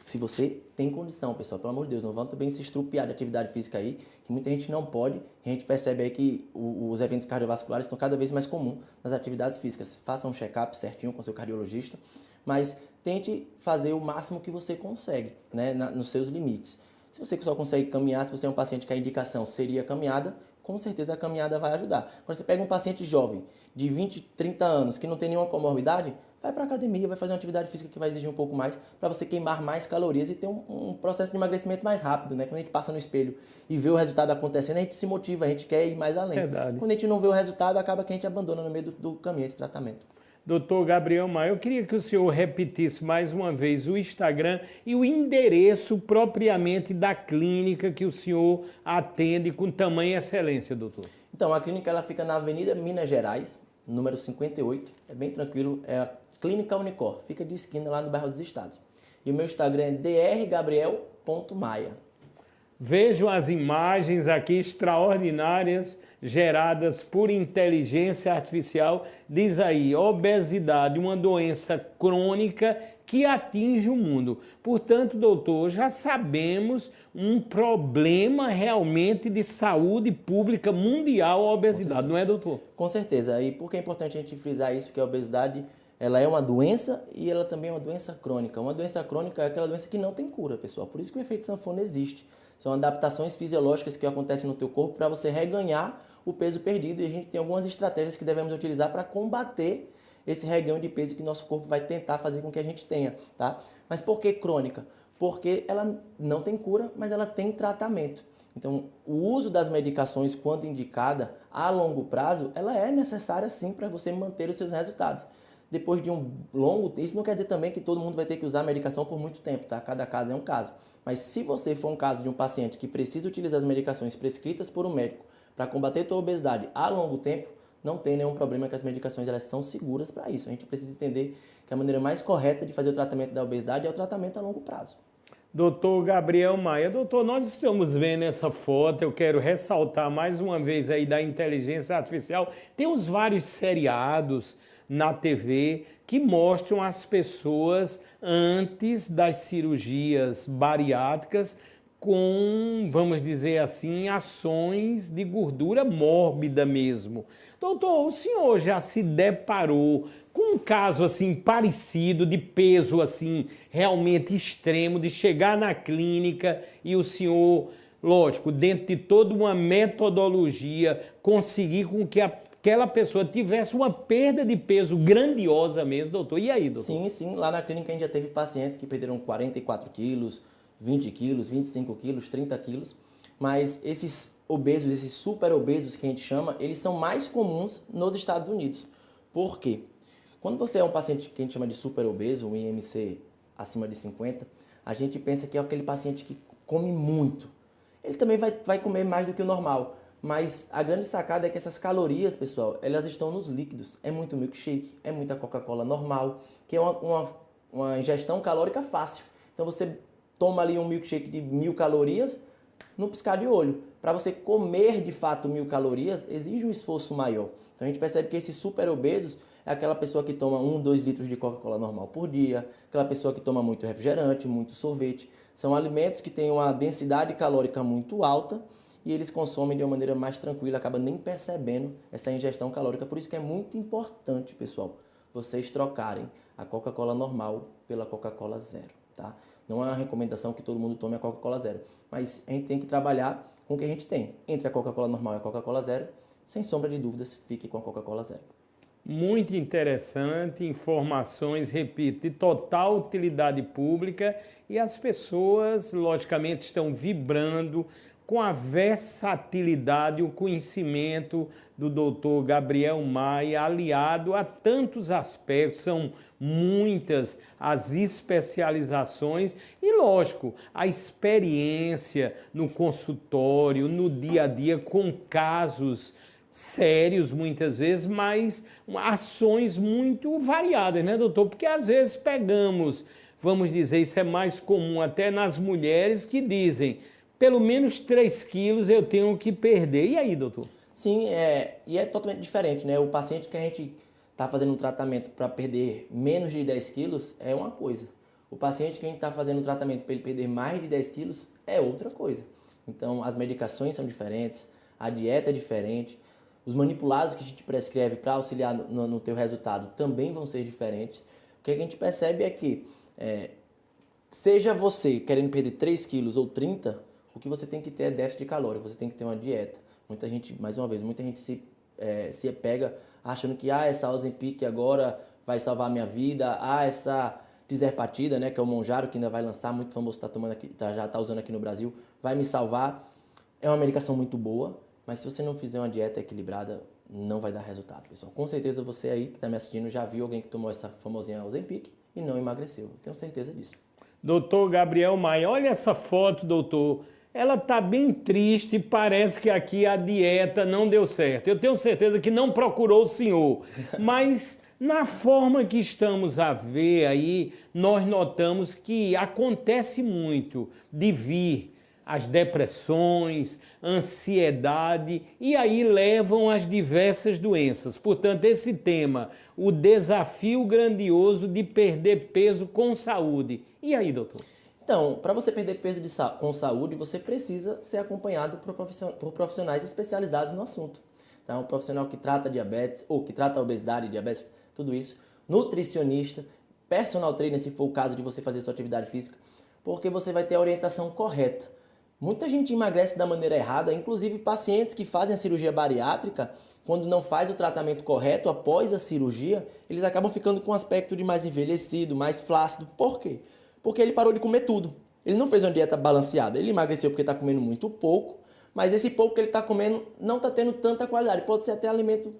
se você tem condição, pessoal, pelo amor de Deus, não vão também se estrupiar de atividade física aí, que muita gente não pode. A gente percebe aí que os eventos cardiovasculares estão cada vez mais comuns nas atividades físicas. Faça um check-up certinho com seu cardiologista, mas tente fazer o máximo que você consegue, né, nos seus limites. Se você só consegue caminhar, se você é um paciente que a indicação seria caminhada, com certeza a caminhada vai ajudar. Agora, você pega um paciente jovem, de 20, 30 anos, que não tem nenhuma comorbidade, vai para a academia, vai fazer uma atividade física que vai exigir um pouco mais, para você queimar mais calorias e ter um processo de emagrecimento mais rápido, né? Quando a gente passa no espelho e vê o resultado acontecendo, a gente se motiva, a gente quer ir mais além. Verdade. Quando a gente não vê o resultado, acaba que a gente abandona no meio do caminho esse tratamento. Doutor Gabriel Maia, eu queria que o senhor repetisse mais uma vez o Instagram e o endereço propriamente da clínica que o senhor atende com tamanha excelência, doutor. Então, a clínica ela fica na Avenida Minas Gerais, número 58, é bem tranquilo, é a Clínica Unicor, fica de esquina lá no bairro dos Estados. E o meu Instagram é drgabriel.maia. Vejam as imagens aqui extraordinárias geradas por inteligência artificial. Diz aí, obesidade, uma doença crônica que atinge o mundo. Portanto, doutor, já sabemos um problema realmente de saúde pública mundial, a obesidade, não é, doutor? Com certeza. E por que é importante a gente frisar isso, que a obesidade ela é uma doença e ela também é uma doença crônica. Uma doença crônica é aquela doença que não tem cura, pessoal. Por isso que o efeito sanfona existe. São adaptações fisiológicas que acontecem no teu corpo para você reganhar o peso perdido. E a gente tem algumas estratégias que devemos utilizar para combater esse reganho de peso que nosso corpo vai tentar fazer com que a gente tenha, tá? Mas por que crônica? Porque ela não tem cura, mas ela tem tratamento. Então, o uso das medicações, quando indicada, a longo prazo, ela é necessária sim para você manter os seus resultados. Depois de um longo tempo, isso não quer dizer também que todo mundo vai ter que usar a medicação por muito tempo, tá? Cada caso é um caso. Mas se você for um caso de um paciente que precisa utilizar as medicações prescritas por um médico para combater a tua obesidade a longo tempo, não tem nenhum problema, que as medicações elas são seguras para isso. A gente precisa entender que a maneira mais correta de fazer o tratamento da obesidade é o tratamento a longo prazo. Doutor Gabriel Maia, doutor, nós estamos vendo essa foto, eu quero ressaltar mais uma vez aí da inteligência artificial. Tem os vários seriados na TV que mostram as pessoas antes das cirurgias bariátricas com, vamos dizer assim, ações de gordura mórbida mesmo. Doutor, o senhor já se deparou com um caso assim parecido, de peso assim realmente extremo, de chegar na clínica e o senhor, lógico, dentro de toda uma metodologia, conseguir com que aquela pessoa tivesse uma perda de peso grandiosa mesmo, doutor? E aí, doutor? Sim. Lá na clínica a gente já teve pacientes que perderam 44 quilos, 20 quilos, 25 quilos, 30 quilos. Mas esses obesos, esses super obesos que a gente chama, eles são mais comuns nos Estados Unidos. Por quê? Quando você é um paciente que a gente chama de super obeso, um IMC acima de 50, a gente pensa que é aquele paciente que come muito. Ele também vai comer mais do que o normal. Mas a grande sacada é que essas calorias, pessoal, elas estão nos líquidos. É muito milkshake, é muita Coca-Cola normal, que é uma ingestão calórica fácil. Então você toma ali um milkshake de 1000 calorias no piscar de olho. Para você comer de fato 1000 calorias, exige um esforço maior. Então a gente percebe que esses super obesos é aquela pessoa que toma 1, 2 litros de Coca-Cola normal por dia, aquela pessoa que toma muito refrigerante, muito sorvete. São alimentos que têm uma densidade calórica muito alta e eles consomem de uma maneira mais tranquila, acaba nem percebendo essa ingestão calórica. Por isso que é muito importante, pessoal, vocês trocarem a Coca-Cola normal pela Coca-Cola zero, tá? Não é uma recomendação que todo mundo tome a Coca-Cola zero, mas a gente tem que trabalhar com o que a gente tem. Entre a Coca-Cola normal e a Coca-Cola zero, sem sombra de dúvidas, fique com a Coca-Cola zero. Muito interessante, informações, repito, de total utilidade pública e as pessoas, logicamente, estão vibrando com a versatilidade e o conhecimento do doutor Gabriel Maia, aliado a tantos aspectos, são muitas as especializações e, lógico, a experiência no consultório, no dia a dia, com casos sérios muitas vezes, mas ações muito variadas, né, doutor? Porque às vezes pegamos, vamos dizer, isso é mais comum até nas mulheres que dizem, pelo menos 3 quilos eu tenho que perder. E aí, doutor? Sim, e é totalmente diferente, né? O paciente que a gente está fazendo um tratamento para perder menos de 10 quilos é uma coisa. O paciente que a gente está fazendo um tratamento para ele perder mais de 10 quilos é outra coisa. Então, as medicações são diferentes, a dieta é diferente, os manipulados que a gente prescreve para auxiliar no teu resultado também vão ser diferentes. O que a gente percebe é que, seja você querendo perder 3 quilos ou 30, o que você tem que ter é déficit calórico, você tem que ter uma dieta. Muita gente, mais uma vez, muita gente se pega achando que essa Ozempic agora vai salvar a minha vida, essa Tirzepatida, né, que é o Mounjaro, que ainda vai lançar, muito famoso, tá tomando aqui, já está usando aqui no Brasil, vai me salvar. É uma medicação muito boa, mas se você não fizer uma dieta equilibrada, não vai dar resultado, pessoal. Com certeza você aí que está me assistindo já viu alguém que tomou essa famosinha Ozempic e não emagreceu. Tenho certeza disso. Doutor Gabriel Maia, olha essa foto, doutor. Ela está bem triste, parece que aqui a dieta não deu certo. Eu tenho certeza que não procurou o senhor, mas na forma que estamos a ver aí, nós notamos que acontece muito de vir as depressões, ansiedade, e aí levam às diversas doenças. Portanto, esse tema, o desafio grandioso de perder peso com saúde. E aí, doutor? Então, para você perder peso com saúde, você precisa ser acompanhado por profissionais especializados no assunto. Então, um profissional que trata diabetes, ou que trata obesidade, diabetes, tudo isso, nutricionista, personal trainer, se for o caso de você fazer sua atividade física, porque você vai ter a orientação correta. Muita gente emagrece da maneira errada, inclusive pacientes que fazem a cirurgia bariátrica, quando não faz o tratamento correto após a cirurgia, eles acabam ficando com um aspecto de mais envelhecido, mais flácido. Por quê? Porque ele parou de comer tudo. Ele não fez uma dieta balanceada. Ele emagreceu porque está comendo muito pouco, mas esse pouco que ele está comendo não está tendo tanta qualidade. Pode ser até alimento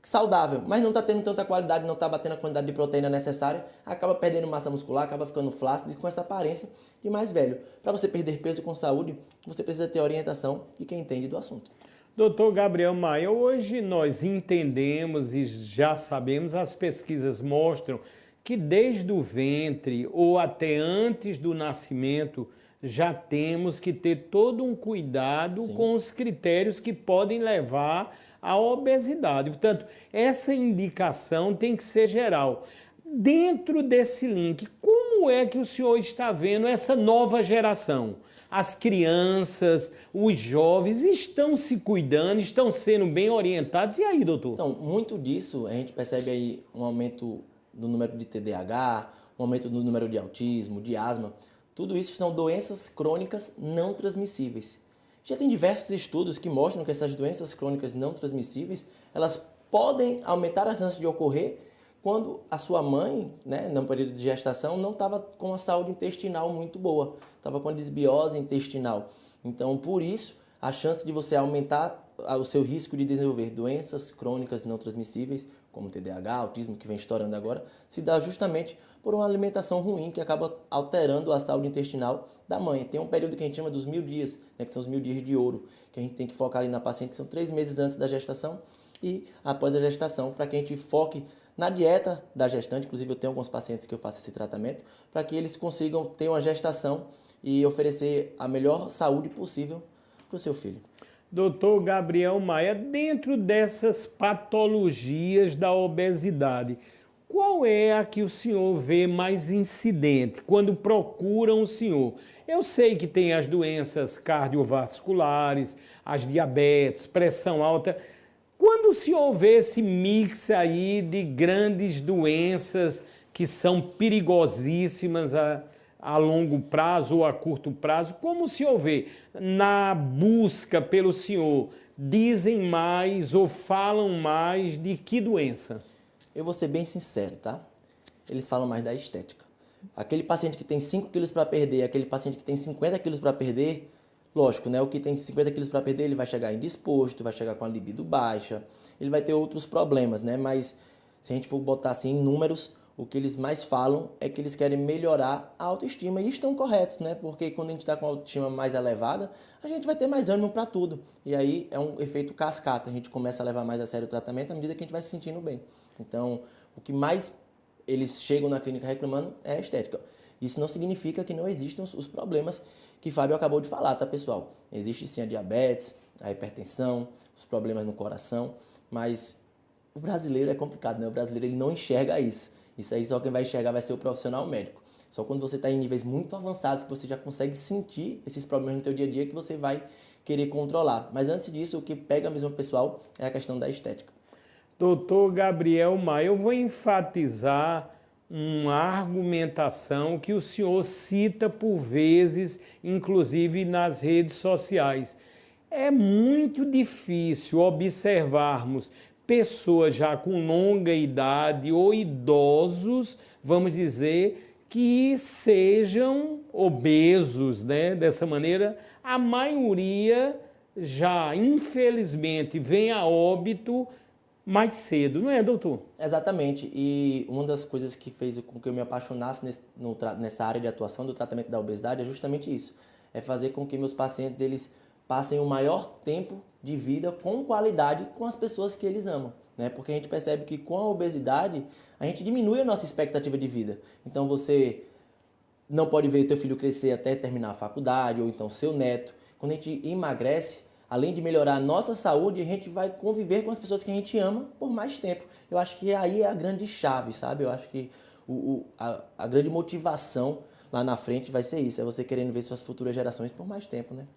saudável, mas não está tendo tanta qualidade, não está batendo a quantidade de proteína necessária, acaba perdendo massa muscular, acaba ficando flácido e com essa aparência de mais velho. Para você perder peso com saúde, você precisa ter orientação de quem entende do assunto. Doutor Gabriel Maia, hoje nós entendemos e já sabemos, as pesquisas mostram que desde o ventre ou até antes do nascimento já temos que ter todo um cuidado Sim. com os critérios que podem levar à obesidade. Portanto, essa indicação tem que ser geral. Dentro desse link, como é que o senhor está vendo essa nova geração? As crianças, os jovens estão se cuidando, estão sendo bem orientados. E aí, doutor? Então, muito disso a gente percebe aí um aumento no número de TDAH, um aumento no número de autismo, de asma. Tudo isso são doenças crônicas não transmissíveis. Já tem diversos estudos que mostram que essas doenças crônicas não transmissíveis, elas podem aumentar as chances de ocorrer quando a sua mãe, né, no período de gestação, não estava com a saúde intestinal muito boa, estava com a desbiose intestinal. Então, por isso, a chance de você aumentar o seu risco de desenvolver doenças crônicas não transmissíveis, como TDAH, autismo, que vem estourando agora, se dá justamente por uma alimentação ruim que acaba alterando a saúde intestinal da mãe. Tem um período que a gente chama dos 1000 dias, né, que são os 1000 dias de ouro, que a gente tem que focar ali na paciente, que são 3 meses antes da gestação e após a gestação, para que a gente foque na dieta da gestante. Inclusive eu tenho alguns pacientes que eu faço esse tratamento, para que eles consigam ter uma gestação e oferecer a melhor saúde possível para o seu filho. Doutor Gabriel Maia, dentro dessas patologias da obesidade, qual é a que o senhor vê mais incidente quando procuram o senhor? Eu sei que tem as doenças cardiovasculares, as diabetes, pressão alta. quando se houver esse mix aí de grandes doenças que são perigosíssimas a longo prazo ou a curto prazo, como se houver na busca pelo senhor, dizem mais ou falam mais de que doença? Eu vou ser bem sincero, tá? Eles falam mais da estética. Aquele paciente que tem 5 quilos para perder, aquele paciente que tem 50 quilos para perder, lógico, né? O que tem 50 quilos para perder, ele vai chegar indisposto, vai chegar com a libido baixa, ele vai ter outros problemas, né? Mas se a gente for botar assim em números, o que eles mais falam é que eles querem melhorar a autoestima. E estão corretos, né? Porque quando a gente está com a autoestima mais elevada, a gente vai ter mais ânimo para tudo. E aí é um efeito cascata. A gente começa a levar mais a sério o tratamento à medida que a gente vai se sentindo bem. Então, o que mais eles chegam na clínica reclamando é a estética. Isso não significa que não existam os problemas que Fábio acabou de falar, tá, pessoal? Existe sim a diabetes, a hipertensão, os problemas no coração, mas o brasileiro é complicado, né? O brasileiro ele não enxerga isso. Isso aí só quem vai enxergar vai ser o profissional médico. Só quando você está em níveis muito avançados que você já consegue sentir esses problemas no seu dia a dia que você vai querer controlar. Mas antes disso, o que pega mesmo o pessoal é a questão da estética. Doutor Gabriel Maia, eu vou enfatizar uma argumentação que o senhor cita por vezes, inclusive nas redes sociais. É muito difícil observarmos pessoas já com longa idade ou idosos, vamos dizer, que sejam obesos, né? Dessa maneira, a maioria já, infelizmente, vem a óbito mais cedo, não é, doutor? Exatamente. E uma das coisas que fez com que eu me apaixonasse nessa área de atuação do tratamento da obesidade é justamente isso. É fazer com que meus pacientes eles passem o maior tempo de vida com qualidade com as pessoas que eles amam, né? Porque a gente percebe que com a obesidade a gente diminui a nossa expectativa de vida. Então você não pode ver o teu filho crescer até terminar a faculdade ou então seu neto. Quando a gente emagrece, além de melhorar a nossa saúde, a gente vai conviver com as pessoas que a gente ama por mais tempo. Eu acho que aí é a grande chave, sabe? Eu acho que a grande motivação lá na frente vai ser isso, é você querendo ver suas futuras gerações por mais tempo, né?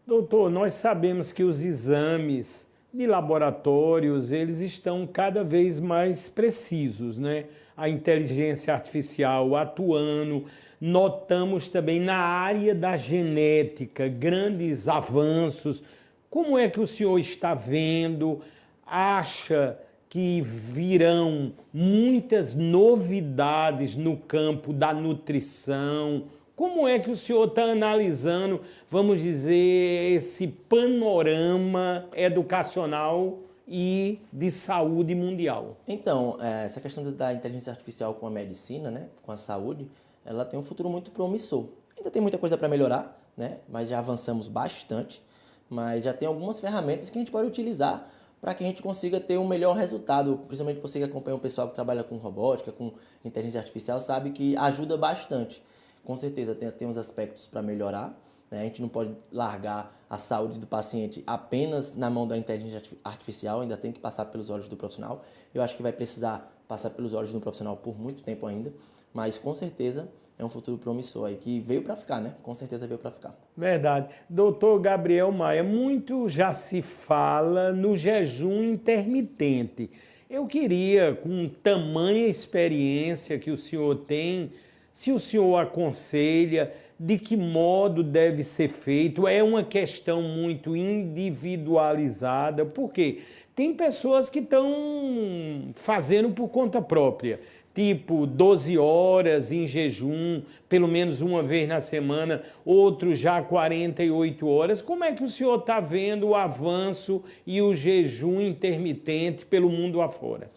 Doutor, nós sabemos que os exames de laboratórios, eles estão cada vez mais precisos, né? A inteligência artificial atuando, notamos também na área da genética grandes avanços. Como é que o senhor está vendo? Acha que virão muitas novidades no campo da nutrição? Como é que o senhor está analisando, vamos dizer, esse panorama educacional e de saúde mundial? Então, essa questão da inteligência artificial com a medicina, né, com a saúde, ela tem um futuro muito promissor. Ainda tem muita coisa para melhorar, né, mas já avançamos bastante, mas já tem algumas ferramentas que a gente pode utilizar para que a gente consiga ter um melhor resultado. Principalmente você que acompanha o pessoal que trabalha com robótica, com inteligência artificial, sabe que ajuda bastante. Com certeza tem uns aspectos para melhorar, né? A gente não pode largar a saúde do paciente apenas na mão da inteligência artificial, ainda tem que passar pelos olhos do profissional. Eu acho que vai precisar passar pelos olhos do profissional por muito tempo ainda, mas com certeza é um futuro promissor aí, que veio para ficar, né? Com certeza veio para ficar. Verdade. Doutor Gabriel Maia, muito já se fala no jejum intermitente. Eu queria, com tamanha experiência que o senhor tem, se o senhor aconselha, de que modo deve ser feito, é uma questão muito individualizada, porque tem pessoas que estão fazendo por conta própria, tipo 12 horas em jejum, pelo menos uma vez na semana, outros já 48 horas. Como é que o senhor está vendo o avanço e o jejum intermitente pelo mundo afora?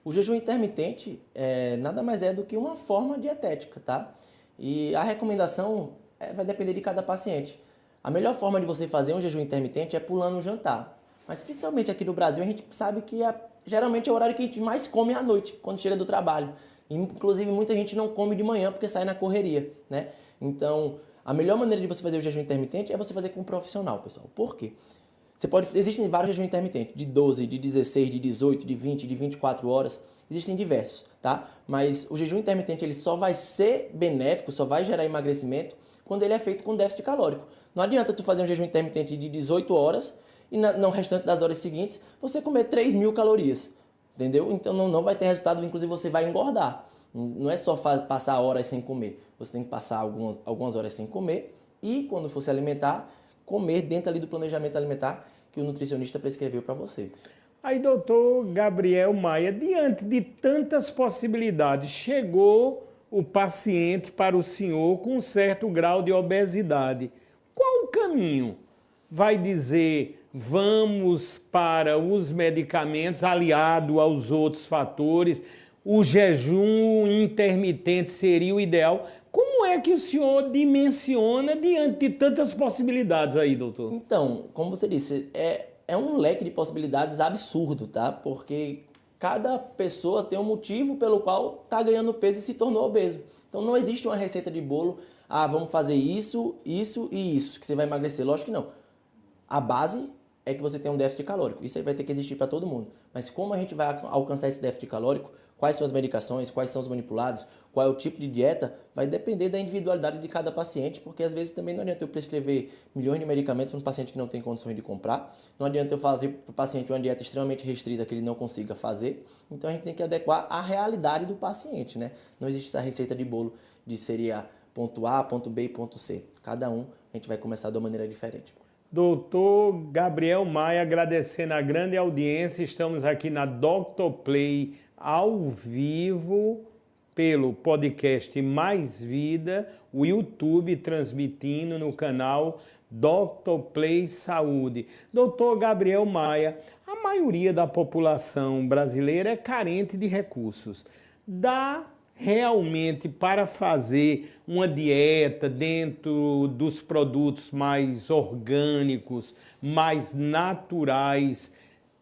O jejum intermitente nada mais é do que uma forma dietética, tá? E a recomendação vai depender de cada paciente. A melhor forma de você fazer um jejum intermitente é pulando o jantar. Mas principalmente aqui no Brasil, a gente sabe que geralmente é o horário que a gente mais come à noite, quando chega do trabalho. Inclusive, muita gente não come de manhã porque sai na correria, né? Então, a melhor maneira de você fazer o jejum intermitente é você fazer com um profissional, pessoal. Por quê? Existem vários jejuns intermitentes, de 12, de 16, de 18, de 20, de 24 horas. Existem diversos, tá? Mas o jejum intermitente ele só vai ser benéfico, só vai gerar emagrecimento quando ele é feito com déficit calórico. Não adianta tu fazer um jejum intermitente de 18 horas e no restante das horas seguintes você comer 3.000 calorias, entendeu? Então não vai ter resultado, inclusive você vai engordar. Não é só passar horas sem comer, você tem que passar algumas horas sem comer e quando for se alimentar, comer dentro ali do planejamento alimentar que o nutricionista prescreveu para você. Aí, doutor Gabriel Maia, diante de tantas possibilidades, chegou o paciente para o senhor com um certo grau de obesidade. Qual o caminho? Vai dizer, vamos para os medicamentos aliado aos outros fatores, o jejum intermitente seria o ideal. Como é que o senhor dimensiona diante de tantas possibilidades aí, doutor? Então, como você disse, é um leque de possibilidades absurdo, tá? Porque cada pessoa tem um motivo pelo qual está ganhando peso e se tornou obeso. Então não existe uma receita de bolo, vamos fazer isso, isso e isso, que você vai emagrecer. Lógico que não. A base é que você tem um déficit calórico. Isso aí vai ter que existir para todo mundo. Mas como a gente vai alcançar esse déficit calórico, quais são as medicações, quais são os manipulados, qual é o tipo de dieta, vai depender da individualidade de cada paciente, porque às vezes também não adianta eu prescrever milhões de medicamentos para um paciente que não tem condições de comprar, não adianta eu fazer para o paciente uma dieta extremamente restrita que ele não consiga fazer, então a gente tem que adequar à realidade do paciente, né? Não existe essa receita de bolo de seria ponto A, ponto B e ponto C. Cada um a gente vai começar de uma maneira diferente. Doutor Gabriel Maia, agradecendo a grande audiência, estamos aqui na Dr. Play ao vivo pelo podcast Mais Vida, o YouTube transmitindo no canal Dr. Play Saúde. Doutor Gabriel Maia, a maioria da população brasileira é carente de recursos. Dá realmente para fazer uma dieta dentro dos produtos mais orgânicos, mais naturais,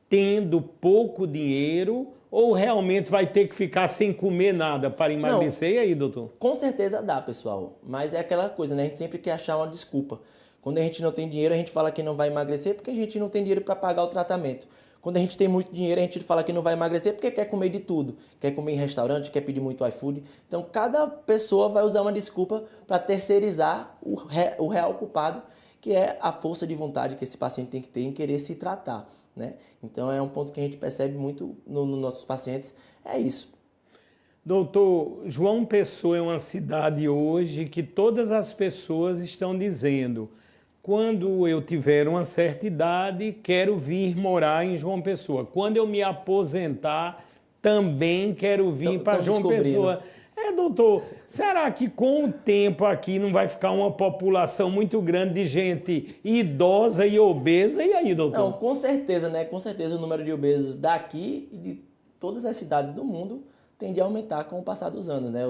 tendo pouco dinheiro, ou realmente vai ter que ficar sem comer nada para emagrecer? E aí, doutor? Com certeza dá, pessoal, mas é aquela coisa, né? A gente sempre quer achar uma desculpa. Quando a gente não tem dinheiro, a gente fala que não vai emagrecer porque a gente não tem dinheiro para pagar o tratamento. Quando a gente tem muito dinheiro, a gente fala que não vai emagrecer porque quer comer de tudo. Quer comer em restaurante, quer pedir muito iFood. Então, cada pessoa vai usar uma desculpa para terceirizar o real culpado, que é a força de vontade que esse paciente tem que ter em querer se tratar, né? Então, é um ponto que a gente percebe muito nos nossos pacientes, é isso. Doutor, João Pessoa é uma cidade hoje que todas as pessoas estão dizendo: quando eu tiver uma certa idade, quero vir morar em João Pessoa. Quando eu me aposentar, também quero vir para João Pessoa. Doutor, será que com o tempo aqui não vai ficar uma população muito grande de gente idosa e obesa? E aí, doutor? Não, com certeza, né? Com certeza o número de obesos daqui e de todas as cidades do mundo tende a aumentar com o passar dos anos, né?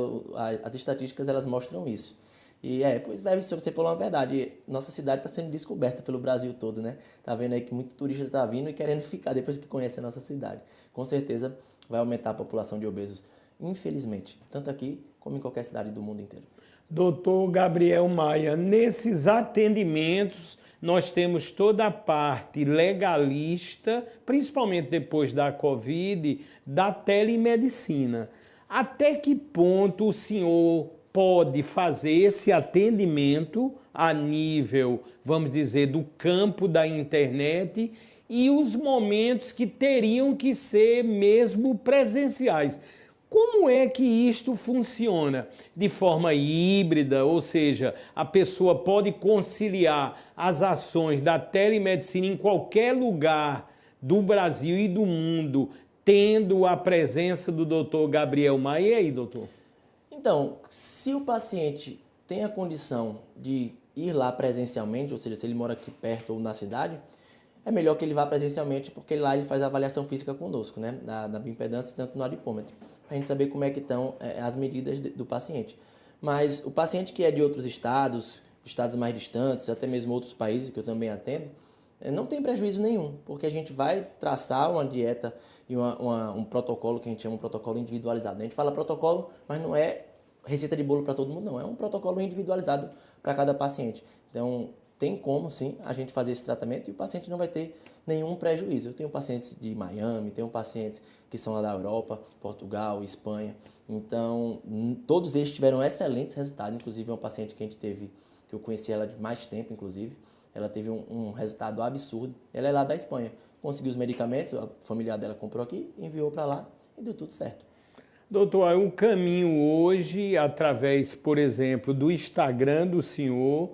As estatísticas, elas mostram isso. E pois se você falou uma verdade, nossa cidade está sendo descoberta pelo Brasil todo, né? Tá vendo aí que muito turista está vindo e querendo ficar depois que conhece a nossa cidade. Com certeza vai aumentar a população de obesos, infelizmente, tanto aqui como em qualquer cidade do mundo inteiro. Doutor Gabriel Maia, nesses atendimentos nós temos toda a parte legalista, principalmente depois da Covid, da telemedicina. Até que ponto o senhor pode fazer esse atendimento a nível, vamos dizer, do campo da internet e os momentos que teriam que ser mesmo presenciais? Como é que isto funciona? De forma híbrida, ou seja, a pessoa pode conciliar as ações da telemedicina em qualquer lugar do Brasil e do mundo, tendo a presença do doutor Gabriel Maia. E aí, doutor? Então, se o paciente tem a condição de ir lá presencialmente, ou seja, se ele mora aqui perto ou na cidade, é melhor que ele vá presencialmente, porque lá ele faz a avaliação física conosco, né? Na bioimpedância e tanto no adipômetro, para a gente saber como é que estão as medidas do paciente. Mas o paciente que é de outros estados mais distantes, até mesmo outros países que eu também atendo, não tem prejuízo nenhum, porque a gente vai traçar uma dieta e um protocolo que a gente chama de protocolo individualizado. A gente fala protocolo, mas não é receita de bolo para todo mundo, não. É um protocolo individualizado para cada paciente. Então, tem como, sim, a gente fazer esse tratamento e o paciente não vai ter nenhum prejuízo. Eu tenho pacientes de Miami, tenho pacientes que são lá da Europa, Portugal, Espanha. Então, todos eles tiveram excelentes resultados. Inclusive, é um paciente que a gente teve, que eu conheci ela de mais tempo, inclusive. ela teve um resultado absurdo. Ela é lá da Espanha. Conseguiu os medicamentos, a familiar dela comprou aqui, enviou para lá e deu tudo certo. Doutor, é um caminho hoje, através, por exemplo, do Instagram do senhor,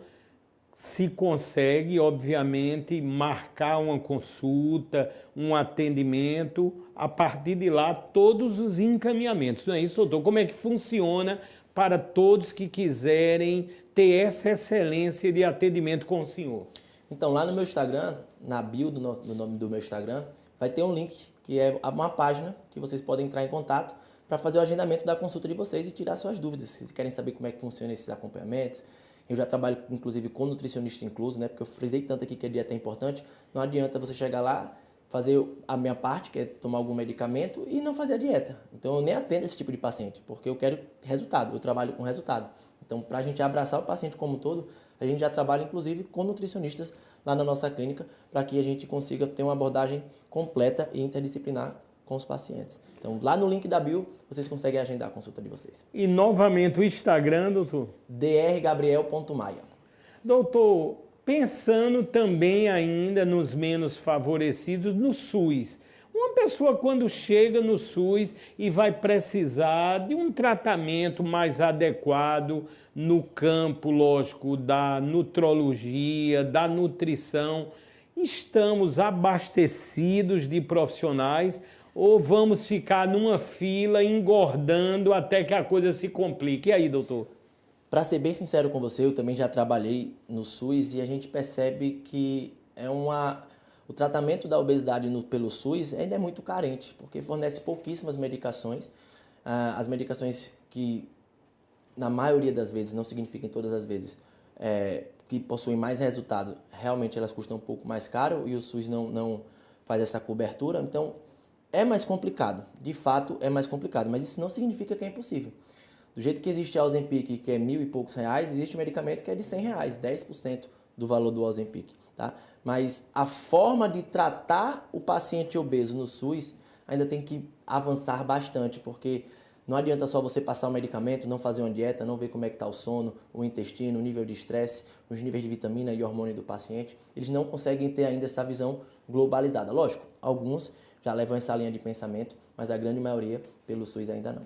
se consegue, obviamente, marcar uma consulta, um atendimento, a partir de lá, todos os encaminhamentos. Não é isso, doutor? Como é que funciona para todos que quiserem ter essa excelência de atendimento com o senhor? Então, lá no meu Instagram, na bio do nome do meu Instagram, vai ter um link, que é uma página que vocês podem entrar em contato para fazer o agendamento da consulta de vocês e tirar suas dúvidas. Se vocês querem saber como é que funciona esses acompanhamentos, eu já trabalho, inclusive, com nutricionista incluso, né? Porque eu frisei tanto aqui que a dieta é importante. Não adianta você chegar lá, fazer a minha parte, que é tomar algum medicamento, e não fazer a dieta. Então, eu nem atendo esse tipo de paciente, porque eu quero resultado, eu trabalho com resultado. Então, para a gente abraçar o paciente como um todo, a gente já trabalha, inclusive, com nutricionistas lá na nossa clínica, para que a gente consiga ter uma abordagem completa e interdisciplinar com os pacientes. Então, lá no link da bio, vocês conseguem agendar a consulta de vocês. E, novamente, o Instagram, doutor? drgabriel.maia. Doutor, pensando também ainda nos menos favorecidos, no SUS. Uma pessoa quando chega no SUS e vai precisar de um tratamento mais adequado no campo, lógico, da nutrologia, da nutrição, estamos abastecidos de profissionais ou vamos ficar numa fila engordando até que a coisa se complique? E aí, doutor? Para ser bem sincero com você, eu também já trabalhei no SUS e a gente percebe que o tratamento da obesidade pelo SUS ainda é muito carente, porque fornece pouquíssimas medicações. As medicações que, na maioria das vezes, não significa em todas as vezes, que possuem mais resultado, realmente elas custam um pouco mais caro e o SUS não faz essa cobertura. Então, é mais complicado. De fato, é mais complicado, mas isso não significa que é impossível. Do jeito que existe a Ozempic, que é R$1.000 e poucos, existe um medicamento que é de R$100, 10% do valor do Ozempic, tá? Mas a forma de tratar o paciente obeso no SUS ainda tem que avançar bastante, porque não adianta só você passar o medicamento, não fazer uma dieta, não ver como é que está o sono, o intestino, o nível de estresse, os níveis de vitamina e hormônio do paciente. Eles não conseguem ter ainda essa visão globalizada. Lógico, alguns já levam essa linha de pensamento, mas a grande maioria pelo SUS ainda não.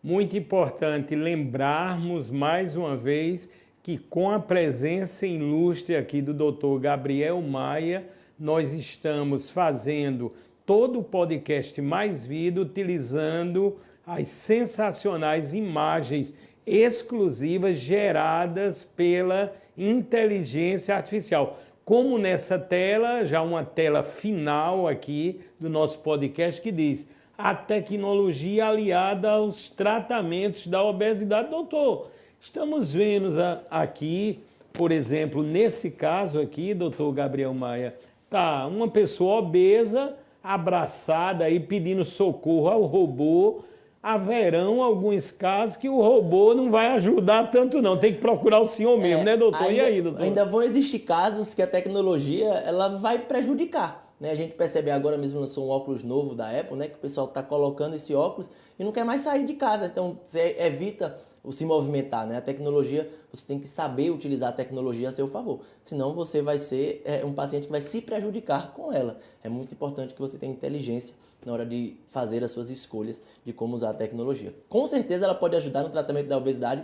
Muito importante lembrarmos mais uma vez que com a presença ilustre aqui do Dr. Gabriel Maia, nós estamos fazendo todo o podcast Mais Vida utilizando as sensacionais imagens exclusivas geradas pela inteligência artificial. Como nessa tela, já uma tela final aqui do nosso podcast que diz: a tecnologia aliada aos tratamentos da obesidade. Doutor, estamos vendo aqui, por exemplo, nesse caso aqui, doutor Gabriel Maia, tá uma pessoa obesa, abraçada aí, pedindo socorro ao robô. Haverão alguns casos que o robô não vai ajudar tanto não, tem que procurar o senhor mesmo, né, doutor? E aí, doutor? Ainda vão existir casos que a tecnologia ela vai prejudicar. Né? A gente percebe agora mesmo, lançou um óculos novo da Apple, né? Que o pessoal está colocando esse óculos e não quer mais sair de casa. Então, você evita o se movimentar, né? A tecnologia, você tem que saber utilizar a tecnologia a seu favor. Senão, você vai ser um paciente que vai se prejudicar com ela. É muito importante que você tenha inteligência na hora de fazer as suas escolhas de como usar a tecnologia. Com certeza, ela pode ajudar no tratamento da obesidade,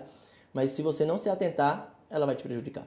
mas se você não se atentar, ela vai te prejudicar.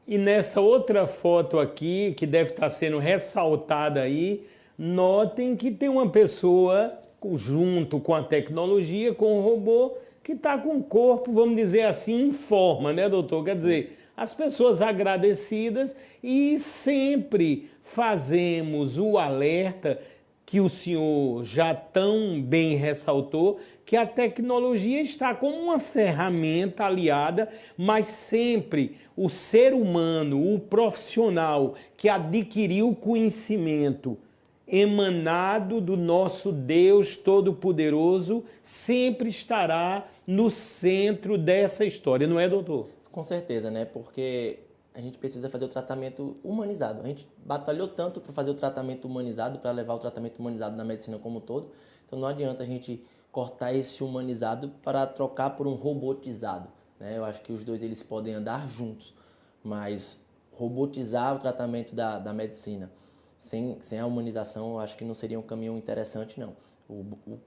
E nessa outra foto aqui, que deve estar sendo ressaltada aí, notem que tem uma pessoa junto com a tecnologia, com o robô, que está com o corpo, vamos dizer assim, em forma, né, doutor? Quer dizer, as pessoas agradecidas e sempre fazemos o alerta que o senhor já tão bem ressaltou, que a tecnologia está como uma ferramenta aliada, mas sempre o ser humano, o profissional que adquiriu conhecimento emanado do nosso Deus Todo-Poderoso, sempre estará no centro dessa história, não é, doutor? Com certeza, né? Porque a gente precisa fazer o tratamento humanizado. A gente batalhou tanto para fazer o tratamento humanizado, para levar o tratamento humanizado na medicina como um todo. Então não adianta a gente cortar esse humanizado para trocar por um robotizado, né? Eu acho que os dois eles podem andar juntos, mas robotizar o tratamento da medicina sem a humanização, eu acho que não seria um caminho interessante, não.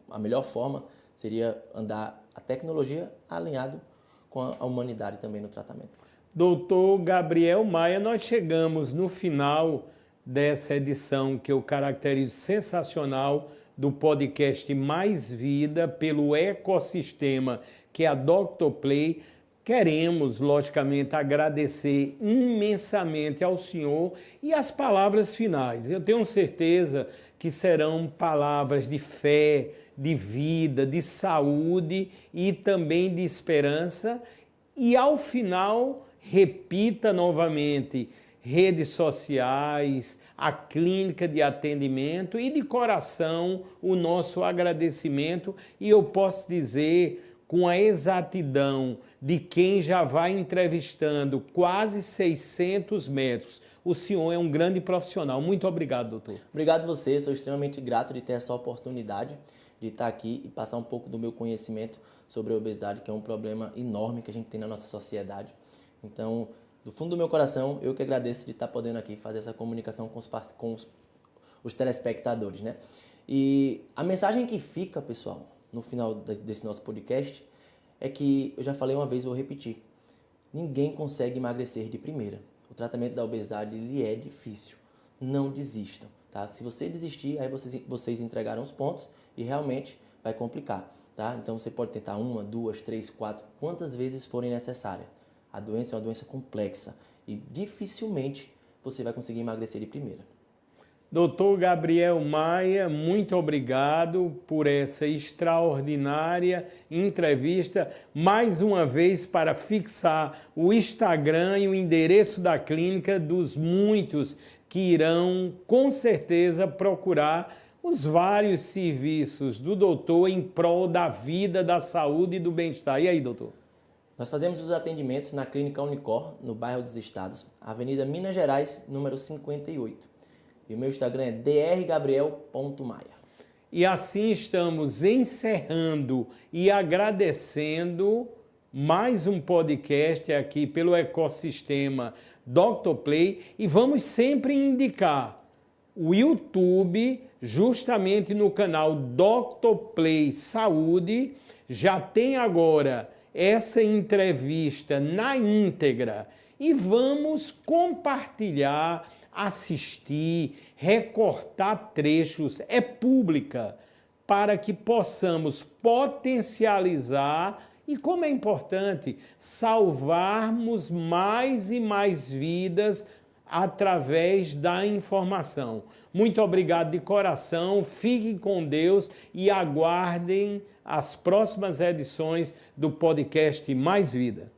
A melhor forma seria andar a tecnologia alinhado com a humanidade também no tratamento. Doutor Gabriel Maia, nós chegamos no final dessa edição que eu caracterizo sensacional do podcast Mais Vida pelo ecossistema que é a Dr. Play. Queremos, logicamente, agradecer imensamente ao senhor e as palavras finais. Eu tenho certeza que serão palavras de fé, de vida, de saúde e também de esperança. E ao final, repita novamente redes sociais, a clínica de atendimento e de coração o nosso agradecimento. E eu posso dizer com a exatidão de quem já vai entrevistando quase 600 médicos. O senhor é um grande profissional. Muito obrigado, doutor. Obrigado a você. Sou extremamente grato de ter essa oportunidade de estar aqui e passar um pouco do meu conhecimento sobre a obesidade, que é um problema enorme que a gente tem na nossa sociedade. Então, do fundo do meu coração, eu que agradeço de estar podendo aqui fazer essa comunicação com os telespectadores, né? E a mensagem que fica, pessoal, no final desse nosso podcast, é que eu já falei uma vez e vou repetir. Ninguém consegue emagrecer de primeira. O tratamento da obesidade ele é difícil. Não desistam, tá? Se você desistir, aí vocês entregaram os pontos e realmente vai complicar, tá? Então você pode tentar 1, 2, 3, 4, quantas vezes forem necessárias. A doença é uma doença complexa e dificilmente você vai conseguir emagrecer de primeira. Doutor Gabriel Maia, muito obrigado por essa extraordinária entrevista. Mais uma vez, para fixar o Instagram e o endereço da clínica dos muitos que irão, com certeza, procurar os vários serviços do doutor em prol da vida, da saúde e do bem-estar. E aí, doutor? Nós fazemos os atendimentos na Clínica Unicor, no bairro dos Estados, Avenida Minas Gerais, número 58. E o meu Instagram é drgabriel.maia. E assim estamos encerrando e agradecendo mais um podcast aqui pelo ecossistema Dr. Play. E vamos sempre indicar o YouTube, justamente no canal Dr. Play Saúde. Já tem agora essa entrevista na íntegra e vamos compartilhar, assistir, recortar trechos, é pública, para que possamos potencializar e, como é importante, salvarmos mais e mais vidas através da informação. Muito obrigado de coração, fiquem com Deus e aguardem as próximas edições do podcast Mais Vida.